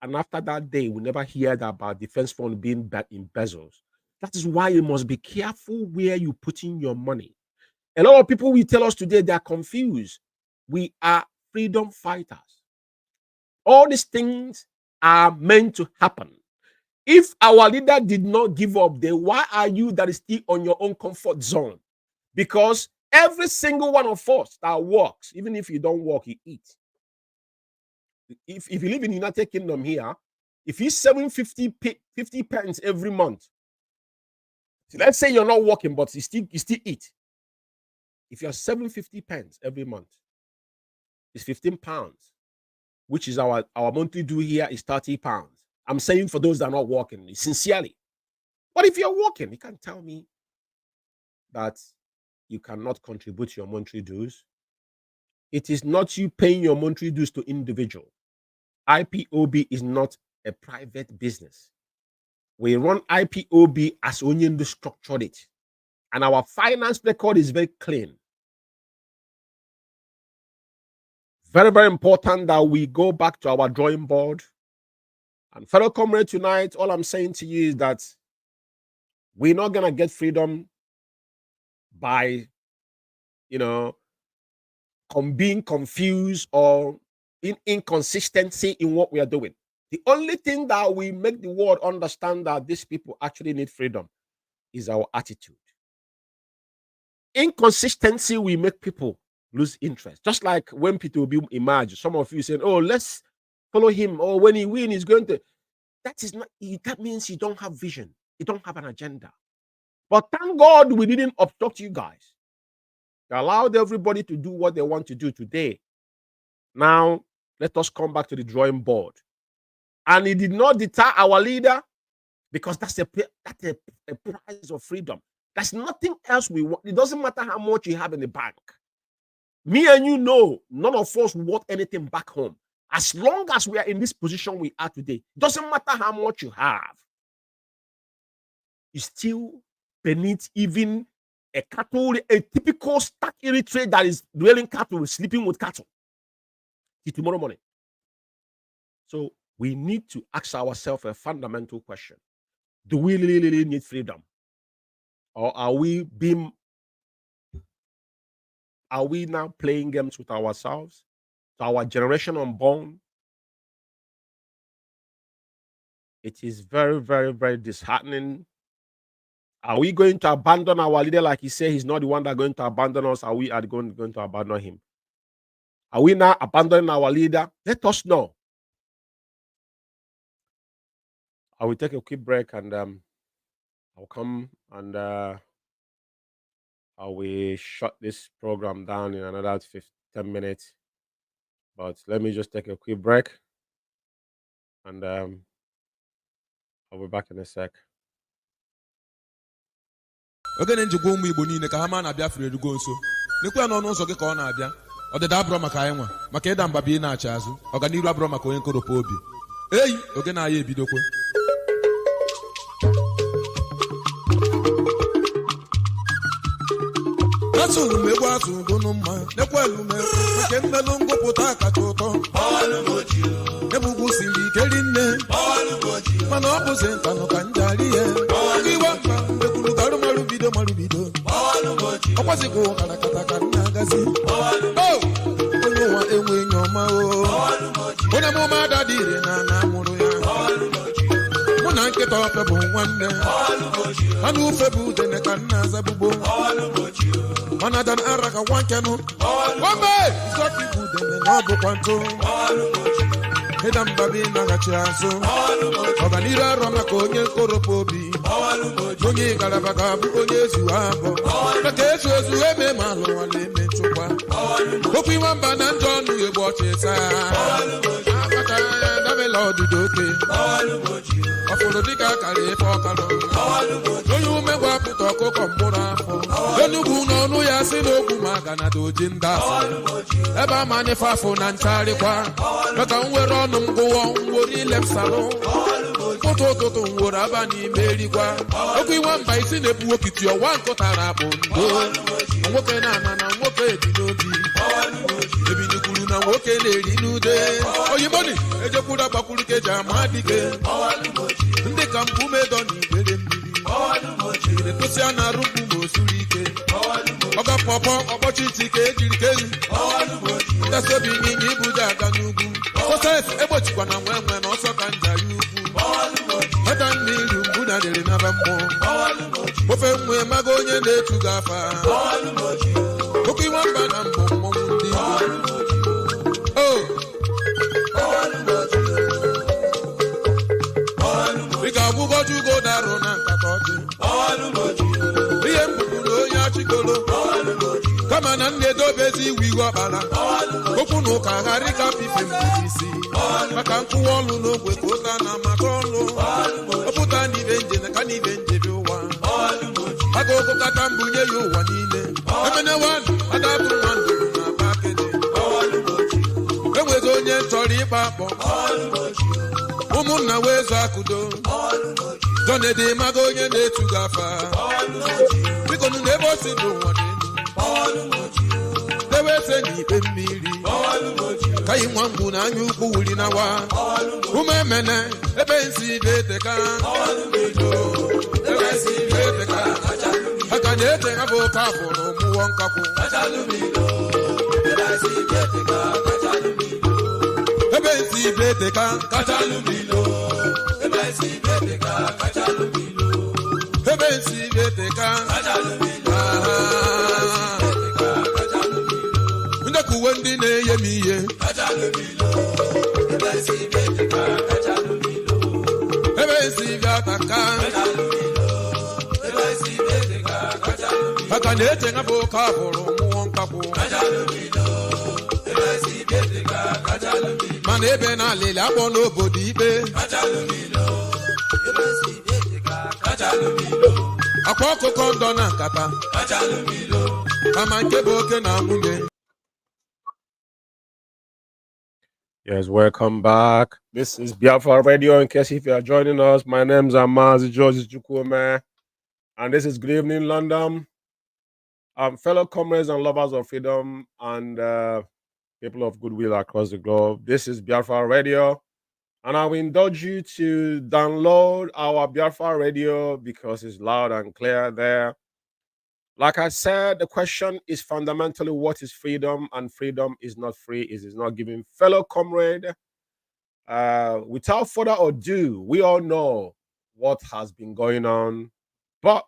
And after that day, we never heard about defense fund being embezzled. That is why you must be careful where you put in your money. A lot of people will tell us today they are confused. We are freedom fighters. All these things are meant to happen. If our leader did not give up, then why are you that is still on your own comfort zone? Because every single one of us that works, even if you don't work, you eat. If you live in the United Kingdom here, if you 750 50 pence every month, so let's say you're not working, but you still eat. If you're 750 pence every month, it's 15 pounds, which is our monthly due here is 30 pounds. I'm saying for those that are not working, sincerely. But if you're working, you can't tell me that you cannot contribute your monthly dues. It is not you paying your monthly dues to individual. IPOB is not a private business. We run IPOB as Onyendu structured it. And our finance record is very clean. Very, very important that we go back to our drawing board. And fellow comrade, tonight, all I'm saying to you is that we're not going to get freedom by, being confused or inconsistency in what we are doing. The only thing that we make the world understand that these people actually need freedom is our attitude. Inconsistency will make people lose interest. Just like when people will emerge, some of you saying, "Oh, let's follow him," or when he wins, he's going to. That means you don't have vision. You don't have an agenda. But thank God we didn't obstruct you guys. They allowed everybody to do what they want to do today. Now, let us come back to the drawing board. And it did not deter our leader, because that's a price of freedom. There's nothing else we want. It doesn't matter how much you have in the bank. Me and you know, none of us want anything back home. As long as we are in this position we are today, it doesn't matter how much you have. You still beneath even a typical stack trade that is dwelling cattle, sleeping with cattle till tomorrow morning. So we need to ask ourselves a fundamental question. Do we really need freedom? Or are we now playing games with ourselves, to our generation unborn? It is very, very, very disheartening. Are we going to abandon our leader like he said he's not the one that's going to abandon us? Are we going to abandon him? Are we now abandoning our leader? Let us know. I will take a quick break and I'll come and I will shut this program down in another 10 minutes. But let me just take a quick break and I'll be back in a sec. Ogene njikwa ụmụ Igbo niile ka ha ma na Biafra erugo nso. Nekwa n'ọnụ ụzọ gị ka ọ na-abịa. Ọdịda abụrụ maka anyị nwa, maka ịda mba bi na-achị azụ. Ọganiru abụrụ maka onye nkoropu obi. Eyi, ogene anyị ebidokwe. Asụrụ m egwu asụ dụnụ mma, nekwa elume, nke mmelụ ngụpụta kacha ụtọ. Ebugwu siri ike rinne, mana ọ bụ sentanụ ka njari ya. Iwa mba, ekwuru garụ marubido. Ọkwasịkwa ụkara kata ka nna agazi. Onye ụwa enwe nyọma o. Onye mụma adadire na amụrụ ya. Mụ na nkịta ofe bụ nwanne. Anụ ufe bụ udene ka nna azabugbo. Mana dan ara ka nwankenu. Wambe! Izọki bụ udene na ọ bụkwa ntụ. Ịda mba bi na-aghachi azụ. Ọganiru arọ maka onye nkoropu obi. Onye galaba ga abụ onye ezu abụ. Maka ezu eme ma alụwala eme nchụkwa. Okwu iwe mba na ndị ọnụ egbu ọchịsa. Akpata ya dabela ọdịda oke ọfụrụ dịka akara ife ọkalụ onye umegwa pụta ọkụkọ mkpụrụ afọ Enugu n'ọnụ ya si n'okwu maka na doji ndị asị ebe ama n'ife afọ na ncharịkwa maka nwere ọnụ m gụwọ nwere ile m salụ ụtụtụ nwere abalị ime erikwa okwu iwe mba isi na-ebu okiti ọwa nkụtara akpụ ndo nwoke na-ana na nwoke dị n'obi ebini kwuru na nwoke na-eri n'ude oyimoni ejekwuru agbakwuru ka eji ama dike ndị ka mkpumedo na igwere mmiri etosia na arụ mkpu ma osuru ike ọga pọpọ ọkpọchi ntị ka ejiri keri ntasobi n'ime ibuja aga n'ugwu soses egbochikwa na nwe na ọsọ ka njari ugwu ata mmiri mgbu na dịrị naba mmụọ ofe nwe maga onye na-etu gị afa oke iwe mba na mbụ mmọnwụ ndị ị ga-agwụgoju ugo darụ na nkata ọjị ihe mbubu na onye achịkolo kama na nne edobezi iwu iwe ọkpara okwu na ụka ghara ịka pife mbubu isi maka nkwụwa ọlụ n'ogbe ka ụta na maka ọlụ ọpụta n'ibe njene ka n'ibe njebe ụwa aga ogo kata mbunye ya ụwa niile emenewan adatụ nwa ndụrụ na pakede enwezi onye chọrọ ịkpa akpọ ụmụnna wee zụ akụdo jonedi maga onye na-etu gị afa bikonu na ebe o si bụ ụwa dewe ese n'ikpe mmiri ka yi nwa mgbu na anya ukwu wuri na wa ume emene ebe nsi beteka aka na-ete ha bụ oke afụrụ mụọ nkakwụ ebe nsi beteka ebe nsi beteka ndekuwe ndị na-enye m ihe ebe nsi bịataka aka na-ete ha bụ oke afụrụ mụọ nkakwụ mana ebe na-alịlị akpọ n'obodo ikpe akwa ọkụkọ ndọ na nkata kama nke bụ oke na nwunye. Yes, welcome back. This is Biafra Radio. In case if you are joining us, my name is Mazi Umeh, and this is Good Evening London. Fellow comrades and lovers of freedom and people of goodwill across the globe. This is Biafra Radio, and I will indulge you to download our Biafra Radio because it's loud and clear there. Like I said, the question is fundamentally what is freedom, and freedom is not free. It is not given. Fellow comrade, without further ado, we all know what has been going on, but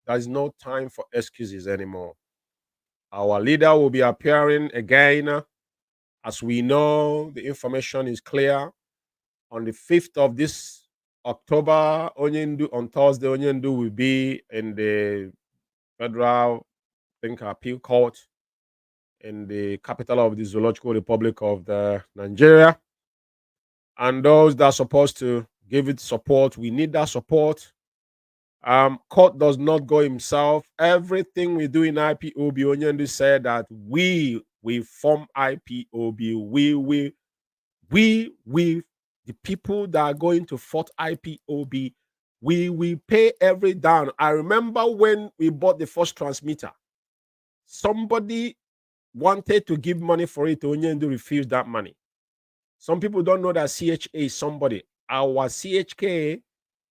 there is no time for excuses anymore. Our leader will be appearing again. As we know, the information is clear. On the 5th of this October, on Thursday, Onyendu will be in the Federal, Appeal Court in the capital of the Zoological Republic of Nigeria. And those that are supposed to give it support, we need that support. Court does not go himself. Everything we do in IPOB, Onyendu said that we form IPOB. We, the people that are going to fight IPOB, we pay every down. I remember when we bought the first transmitter, somebody wanted to give money for it. Onyendu refused that money. Some people don't know that CHA is somebody. Our CHK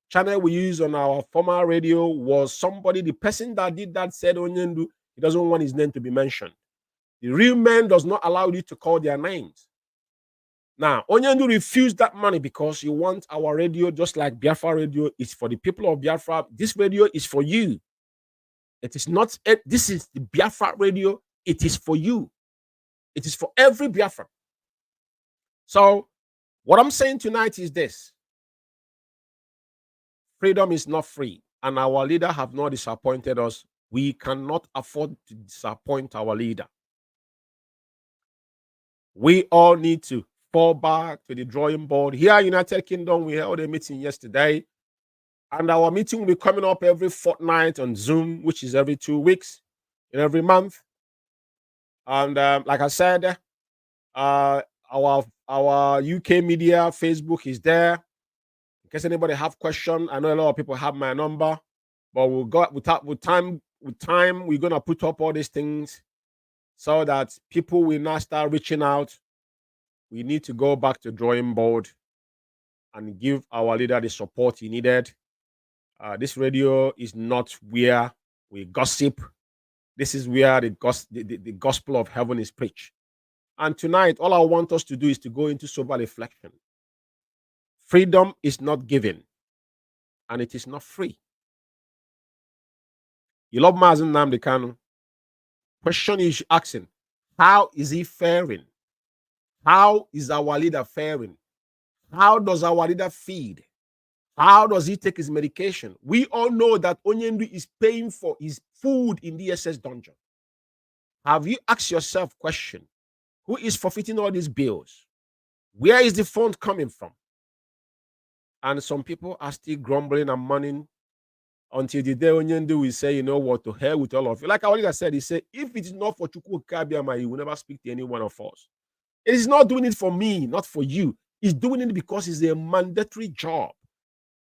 channel we use on our former radio was somebody. The person that did that said Onyendu, he doesn't want his name to be mentioned. The real man does not allow you to call their names. Now, Onyendu refused that money because you want our radio, just like Biafra Radio is for the people of Biafra. This radio is for you. It is not, this is the Biafra Radio. It is for you. It is for every Biafra. So, what I'm saying tonight is this. Freedom is not free, and our leader have not disappointed us. We cannot afford to disappoint our leader. We all need to fall back to the drawing board. Here in United Kingdom, we held a meeting yesterday, and our meeting will be coming up every fortnight on Zoom, which is every 2 weeks in every month. And like I said, our UK media Facebook is there. In case anybody have question, I know a lot of people have my number, but we'll go with time. We're gonna put up all these things so that people will now start reaching out. We need to go back to drawing board and give our leader the support he needed. This radio is not where we gossip. This is where the gospel of heaven is preached. And tonight, all I want us to do is to go into sober reflection. Freedom is not given, and it is not free. You love Mazi Umeh. Question is asking, how is he faring? How is our leader faring? How does our leader feed? How does he take his medication? We all know that Onyendu is paying for his food in the SS dungeon. Have you asked yourself question? Who is forfeiting all these bills? Where is the fund coming from? And some people are still grumbling and mourning until the day Onyendu will say, you know what, to hell with all of you. Like our leader said, he said, if it is not for Chukwu Kabiama, he will never speak to any one of us. It is not doing it for me, not for you. He's doing it because it's a mandatory job.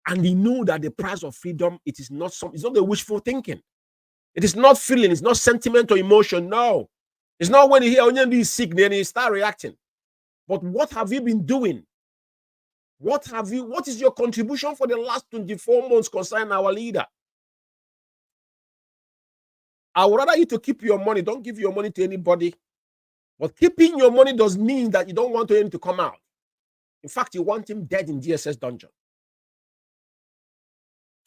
And he knew that the price of freedom, it's not the wishful thinking. It is not feeling, it's not sentiment or emotion. No. It's not when you hear Onyendu is sick, then you start reacting. But what have you been doing? What is your contribution for the last 24 months concerning our leader? I would rather you to keep your money. Don't give your money to anybody. But keeping your money does mean that you don't want him to come out. In fact, you want him dead in DSS dungeon.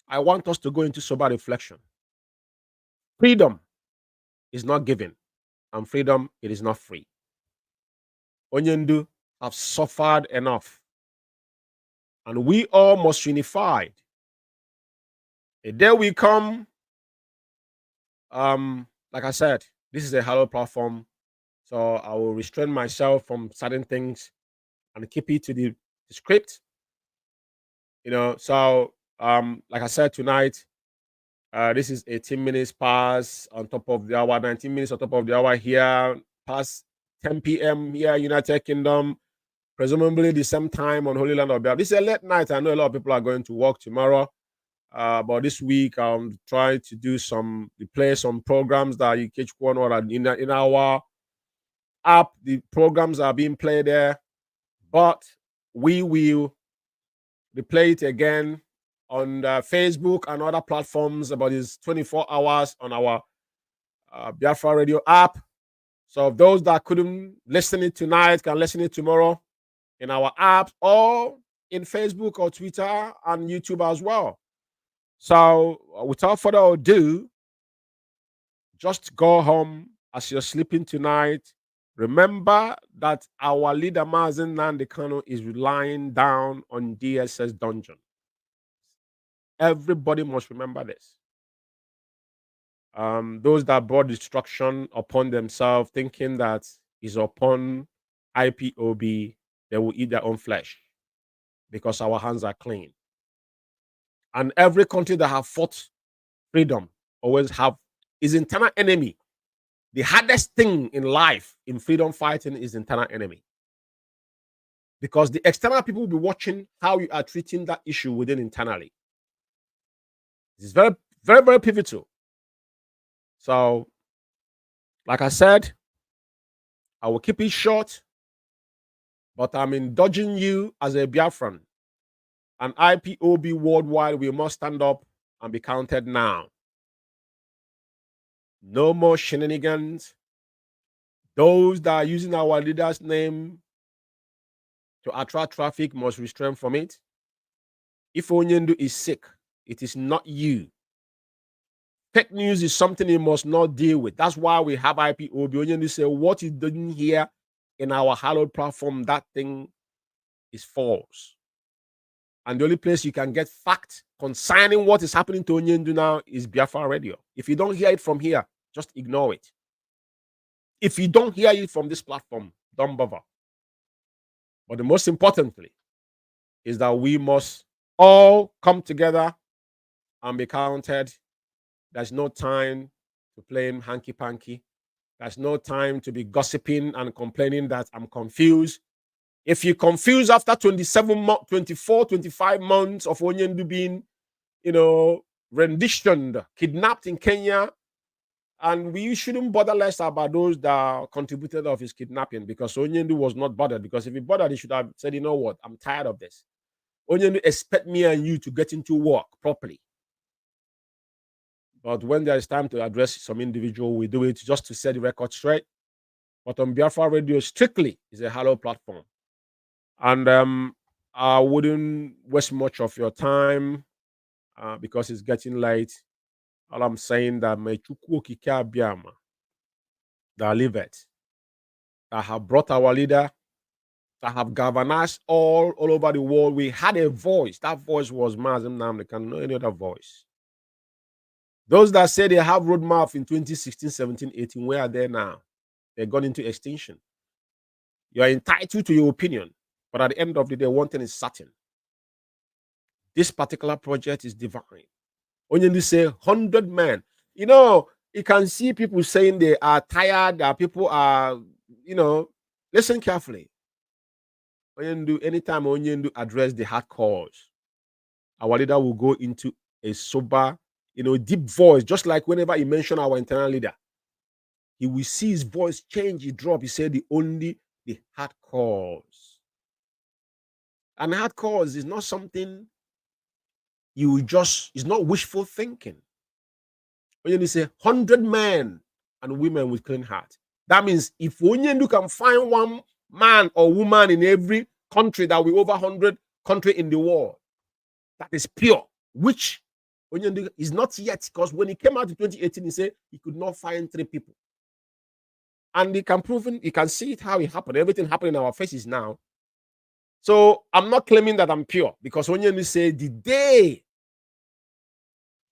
I want us to go into sober reflection. Freedom is not given, and freedom, it is not free. Onyendu have suffered enough, and we all must unify. A day will come, like I said, this is a hallowed platform, so I will restrain myself from certain things and keep it to the script. You know, so like I said tonight, this is 18 minutes past on top of the hour, 19 minutes on top of the hour here, past 10 p.m. here, United Kingdom, presumably the same time on Holy Land of Biafra. This is a late night. I know a lot of people are going to work tomorrow, but this week I'm trying to play some programs that you catch one or in our app. The programs are being played there, but we will replay it again on Facebook and other platforms about this 24 hours on our Biafra Radio app. So those that couldn't listen it tonight can listen it tomorrow in our app or in Facebook or Twitter and YouTube as well. So without further ado, just go home as you're sleeping tonight. Remember that our leader Mazi Umeh is lying down on DSS dungeon. Everybody must remember this. Those that brought destruction upon themselves, thinking that is upon IPOB, they will eat their own flesh because our hands are clean. And every country that have fought freedom always have his internal enemy. The hardest thing in life, in freedom fighting, is internal enemy. Because the external people will be watching how you are treating that issue within internally. It's very, very, very pivotal. So, like I said, I will keep it short, but I'm indulging you as a Biafran. And IPOB worldwide, we must stand up and be counted now. No more shenanigans. Those that are using our leader's name to attract traffic must restrain from it. If Onyendu is sick, it is not you. Fake news is something you must not deal with. That's why we have IPOB. Onyendu say what is done here in our hallowed platform, that thing is false. And the only place you can get facts concerning what is happening to Onyendu now is Biafra Radio. If you don't hear it from here, just ignore it. If you don't hear it from this platform, don't bother. But the most importantly is that we must all come together and be counted. There's no time to play hanky-panky. There's no time to be gossiping and complaining that I'm confused. If you're confused after 24, 25 months of Onyendu being, renditioned, kidnapped in Kenya, and we shouldn't bother less about those that contributed of his kidnapping, because Onyendu was not bothered. Because if he bothered, he should have said, you know what, I'm tired of this. Onyendu expect me and you to get into work properly. But when there is time to address some individual, we do it just to set the record straight. But on Biafra Radio, strictly is a hollow platform. And I wouldn't waste much of your time because it's getting late. All I'm saying that may Chukwu Okike Abiama, that live it, that have brought our leader, that have galvanized all over the world. We had a voice. That voice was Mazi Umeh. Can no any other voice. Those that say they have roadmap in 2016, 17, 18, where are they now? They're gone into extinction. You are entitled to your opinion, but at the end of the day, one thing is certain. This particular project is divine. Onyendu say 100 men. You can see people saying they are tired, that people are, listen carefully. Anytime Onyendu address the hard cause, our leader will go into a sober, deep voice, just like whenever he mentioned our internal leader, he will see his voice change, he drop. He said the hard cause. And hard cause is not something it's not wishful thinking. When you say 100 men and women with clean heart, that means if Onyendu can find one man or woman in every country, that we over 100 country in the world, that is pure, which Onyendu is not yet, because when he came out in 2018, he said he could not find 3 people. And he can see it how it happened. Everything happened in our faces now. So I'm not claiming that I'm pure, because Onyendu said the day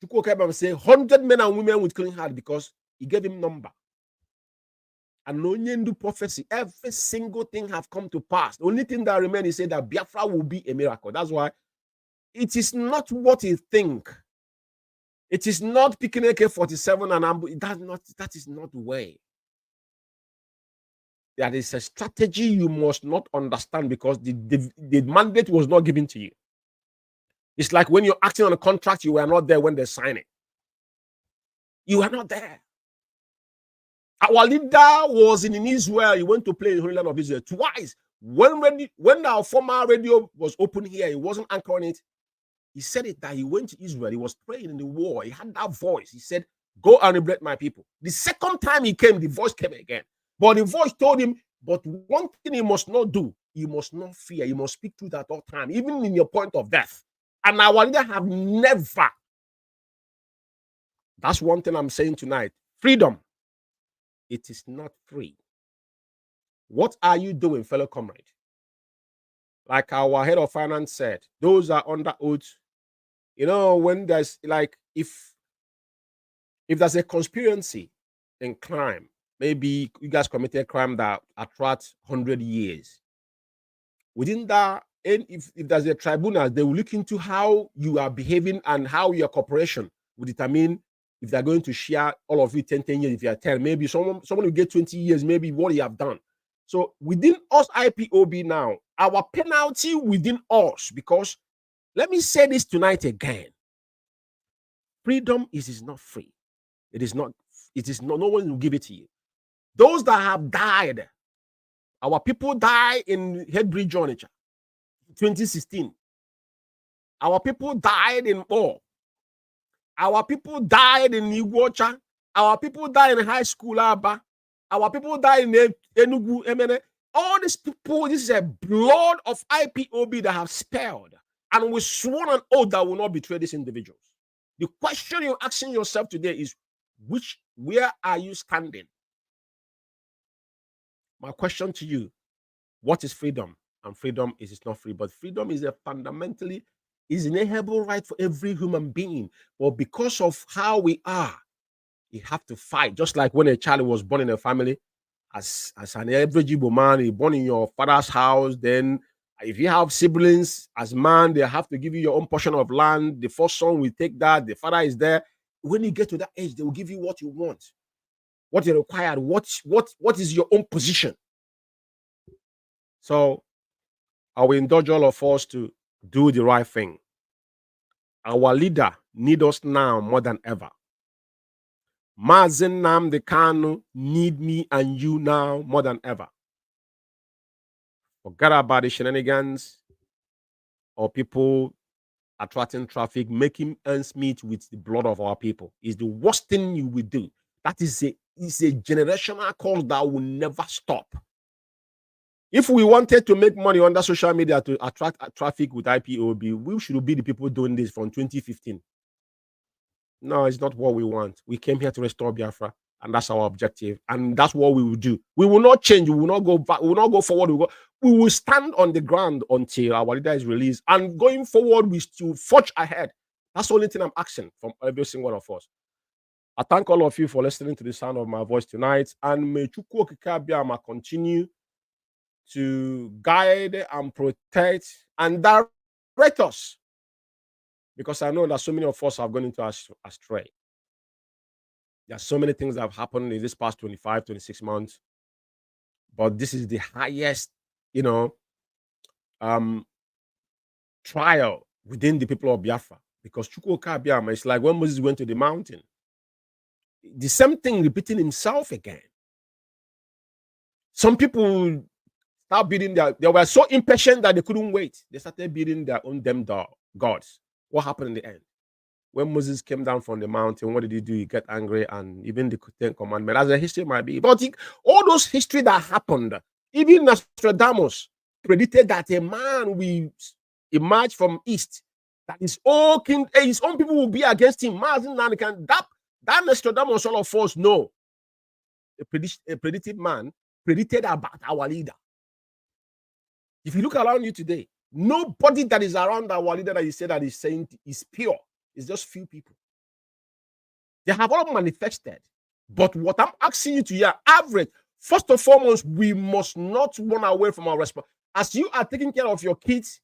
Chukwu say 100 men and women with clean heart, because he gave him number. And Onyendu prophecy, every single thing have come to pass. The only thing that remains is say that Biafra will be a miracle. That's why it is not what you think. It is not picking AK-47 and ambush. That is not the way. That is a strategy you must not understand, because the mandate was not given to you. It's like when you're acting on a contract, you were not there when they sign it. You were not there. Our leader was in Israel. He went to play in the Holy Land of Israel twice. When our former radio was open here, he wasn't anchoring it. He said it that he went to Israel. He was praying in the war. He had that voice. He said, go and liberate my people. The second time he came, the voice came again. But the voice told him, but one thing he must not do, he must not fear. He must speak truth at all times, even in your point of death. And our leader have never. That's one thing I'm saying tonight. Freedom. It is not free. What are you doing, fellow comrade? Like our head of finance said, those are under oath. When there's if there's a conspiracy in crime, maybe you guys committed a crime that attracts 100 years. Within that, and if there's a tribunal, they will look into how you are behaving and how your corporation will determine if they're going to share all of you 10 years. If you are 10, maybe someone will get 20 years, maybe what you have done. So within us, IPOB now, our penalty within us, because let me say this tonight again. Freedom is not free. It is not, no one will give it to you. Those that have died, our people died in Headbridge, Onitsha, 2016. Our people died in Or. Our people died in Iguacha. Our people died in high school, Aba. Our people died in Enugu, Emene. All these people, this is a blood of IPOB that have spared. And we sworn an oath that will not betray these individuals. The question you're asking yourself today is, where are you standing? My question to you, what is freedom? And freedom is not free, but freedom is is an inalienable right for every human being. But because of how we are, you have to fight. Just like when a child was born in a family, as an average Igbo man, you're born in your father's house, then if you have siblings, as man, they have to give you your own portion of land. The first son will take that. The father is there. When you get to that age, they will give you what you want, what you require, what is your own position. So I will indulge all of us to do the right thing. Our leader needs us now more than ever. Mazi Nnamdi Kanu need me and you now more than ever. Forget about the shenanigans or people attracting traffic, making ends meet with the blood of our people. Is the worst thing you will do. That is a generational cause that will never stop. If we wanted to make money under social media to attract traffic with IPOB, we should be the people doing this from 2015. No, it's not what we want. We came here to restore Biafra, and that's our objective, and that's what we will do. We will not change. We will not go back. We will not go forward. We will stand on the ground until our leader is released, and going forward, we still forge ahead. That's the only thing I'm asking from every single one of us. I thank all of you for listening to the sound of my voice tonight, and may Chukwu Okike Abiama continue to guide and protect and direct us, because I know that so many of us have gone into astray. There are so many things that have happened in this past 25, 26 months, but this is the highest, trial within the people of Biafra, because Chukwu Okike Abiama is like when Moses went to the mountain. The same thing repeating himself again. Some people start building they were so impatient that they couldn't wait. They started building their own damn gods. What happened in the end? When Moses came down from the mountain, what did he do? He got angry, and even the Ten Commandments, as the history might be. But all those history that happened, even Nostradamus predicted that a man will emerge from east, that his own people will be against him. That Nostradamus, all of us know. A predictive man predicted about our leader. If you look around you today, nobody that is around our leader that you say that is saying is pure. It's just few people. They have all manifested. But what I'm asking you to hear, average, first and foremost, we must not run away from our responsibility. As you are taking care of your kids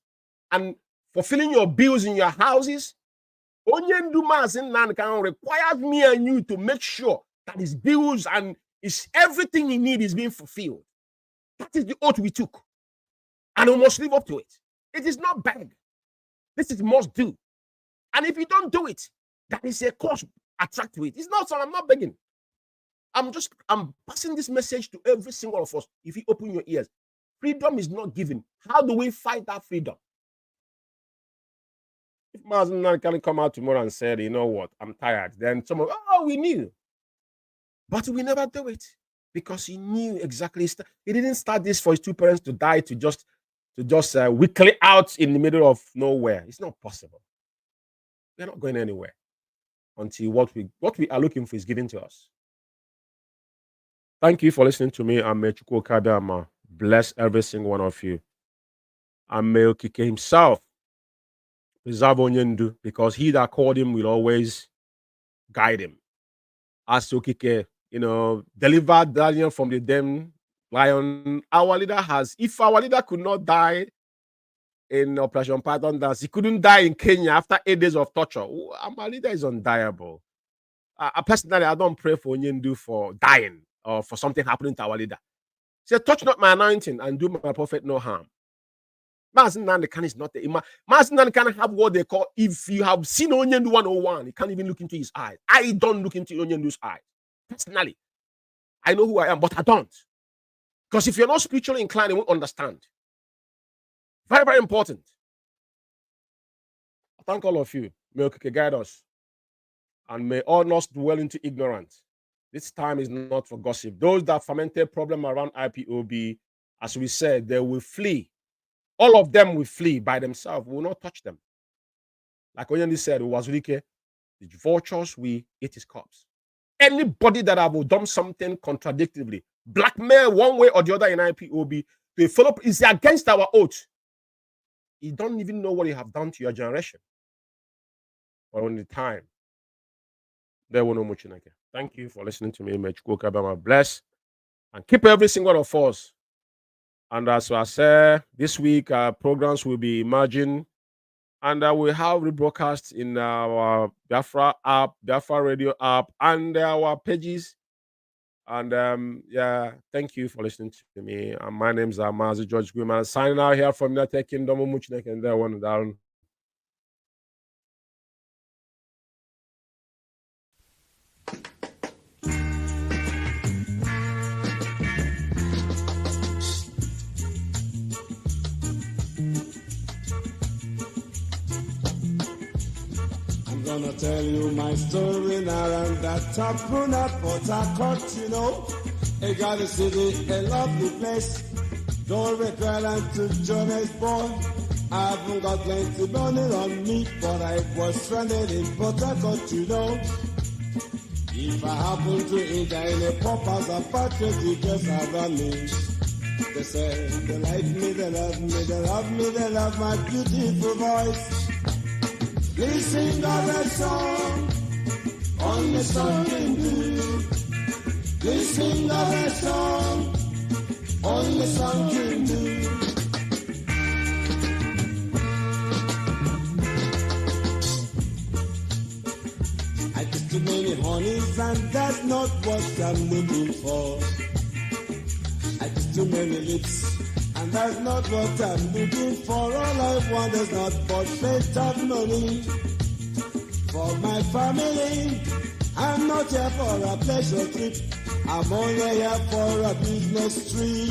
and fulfilling your bills in your houses, Onyendu Mazi Nnamdi Kanu requires me and you to make sure that his bills and everything he needs is being fulfilled. That is the oath we took. And we must live up to it. It is not beg. This is must do. And if you don't do it, that is a cost attached to it. It's not so. I'm not begging. I'm passing this message to every single of us. If you open your ears, freedom is not given. How do we fight that freedom? If Mazi Nnamdi can come out tomorrow and say, you know what, I'm tired, then someone, we knew. But we never do it because he knew exactly. He didn't start this for his two parents to die to just weekly out in the middle of nowhere. It's not possible. We're not going anywhere until what we are looking for is given to us. Thank you for listening to me. And may Chukwu Okike Abiama bless every single one of you. And may Okike himself preserve Onyendu, because he that called him will always guide him. As Okike, delivered Daniel from the damn lion. Our leader if our leader could not die in Operation Python Dance, he couldn't die in Kenya after 8 days of torture. Our leader is undieable. Personally, I don't pray for Onyendu for dying or for something happening to our leader. Say, touch not my anointing and do my prophet no harm. Mazi Nnamdi Kanu is not the Imam. Mazi Nnamdi Kanu have what they call, if you have seen Onyendu 101, you can't even look into his eyes. I don't look into Onyendu's eyes. Personally, I know who I am, but I don't. Because if you're not spiritually inclined, you won't understand. Very, very important. I thank all of you. May Okike guide us. And may all not dwell into ignorance. This time is not for gossip. Those that fermented problem around IPOB, as we said, they will flee. All of them will flee by themselves. We will not touch them. Like Onyendi said, Wazulike, the vultures will eat his corpse. Anybody that have done something contradictorily, blackmail one way or the other in IPOB, to follow is against our oath. You don't even know what you have done to your generation. But on the time, there will no much. Thank you for listening to me. May Chukwu Okike Abiama bless and keep every single of us. And as I said, this week programs will be emerging, and we'll have rebroadcasts in our Biafra app, Biafra Radio app, and our pages. And yeah, thank you for listening to me. My name is Mazi George Guiman, signing out here from United Kingdom. And there one down. I'm gonna tell you my story now, and that top run at Port Harcourt, you know. I got a city, a lovely place. Don't regret and to Johannesburg. I haven't got plenty money on me, but I was stranded in Port Harcourt, you know. If I happen to enter in a pop as a patriot, just around me. They say they like me, they love me, they love me, they love my beautiful voice. Please sing our song, only song can do. Please sing our song, only song can do. I get too many honeys and that's not what I'm looking for. I get too many lips and that's not what I'm looking for. All I want is not but plenty of money for my family. I'm not here for a pleasure trip. I'm only here for a business trip.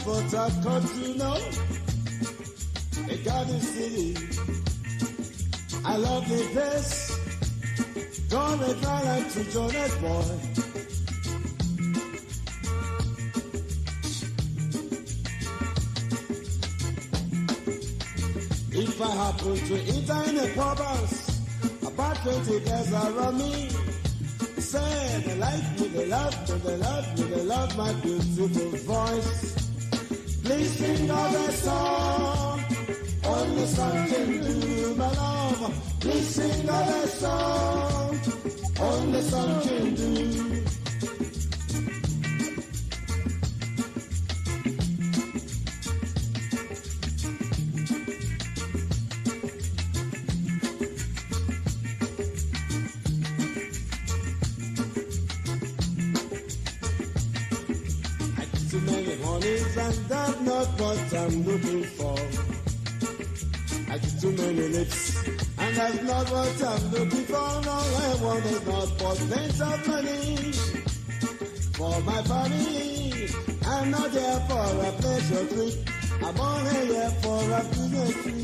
But I cut you know, a garden city. I love the place. Don't make my life to Johannesburg. If I happen to enter in a pub house, about 20 guys around me. Say they like me, they love me, they love me, they love my beautiful voice. Please sing our song, only song can do, my love. Please sing our song, only song can do. And that's not what I'm looking for. I get too many lips, and that's not what I'm looking for. All I want is not for plenty of money for my family. I'm not here for a pleasure trip. I'm only here for a business trip.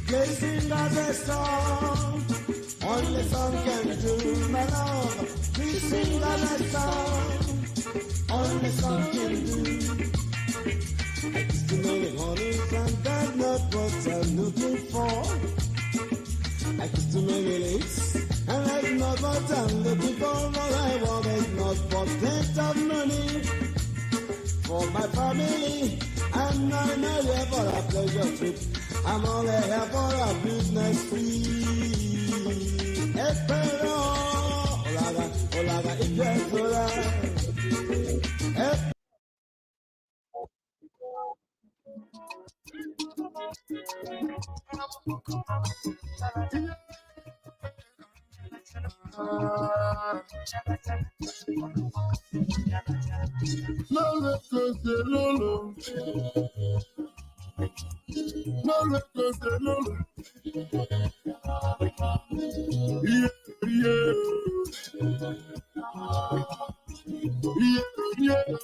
They sing as a song, only song can do, my love. We sing as a song, only song can do. I used to know the honeys and that's not what I'm looking for. I used to know the lips and that's not what I'm looking for. All I want is not for plenty of money for my family. I'm not here for a pleasure trip. I'm only here for a business free. Espero, olaga, ijesora. Lolo, Lolo. Lolo. Yeah.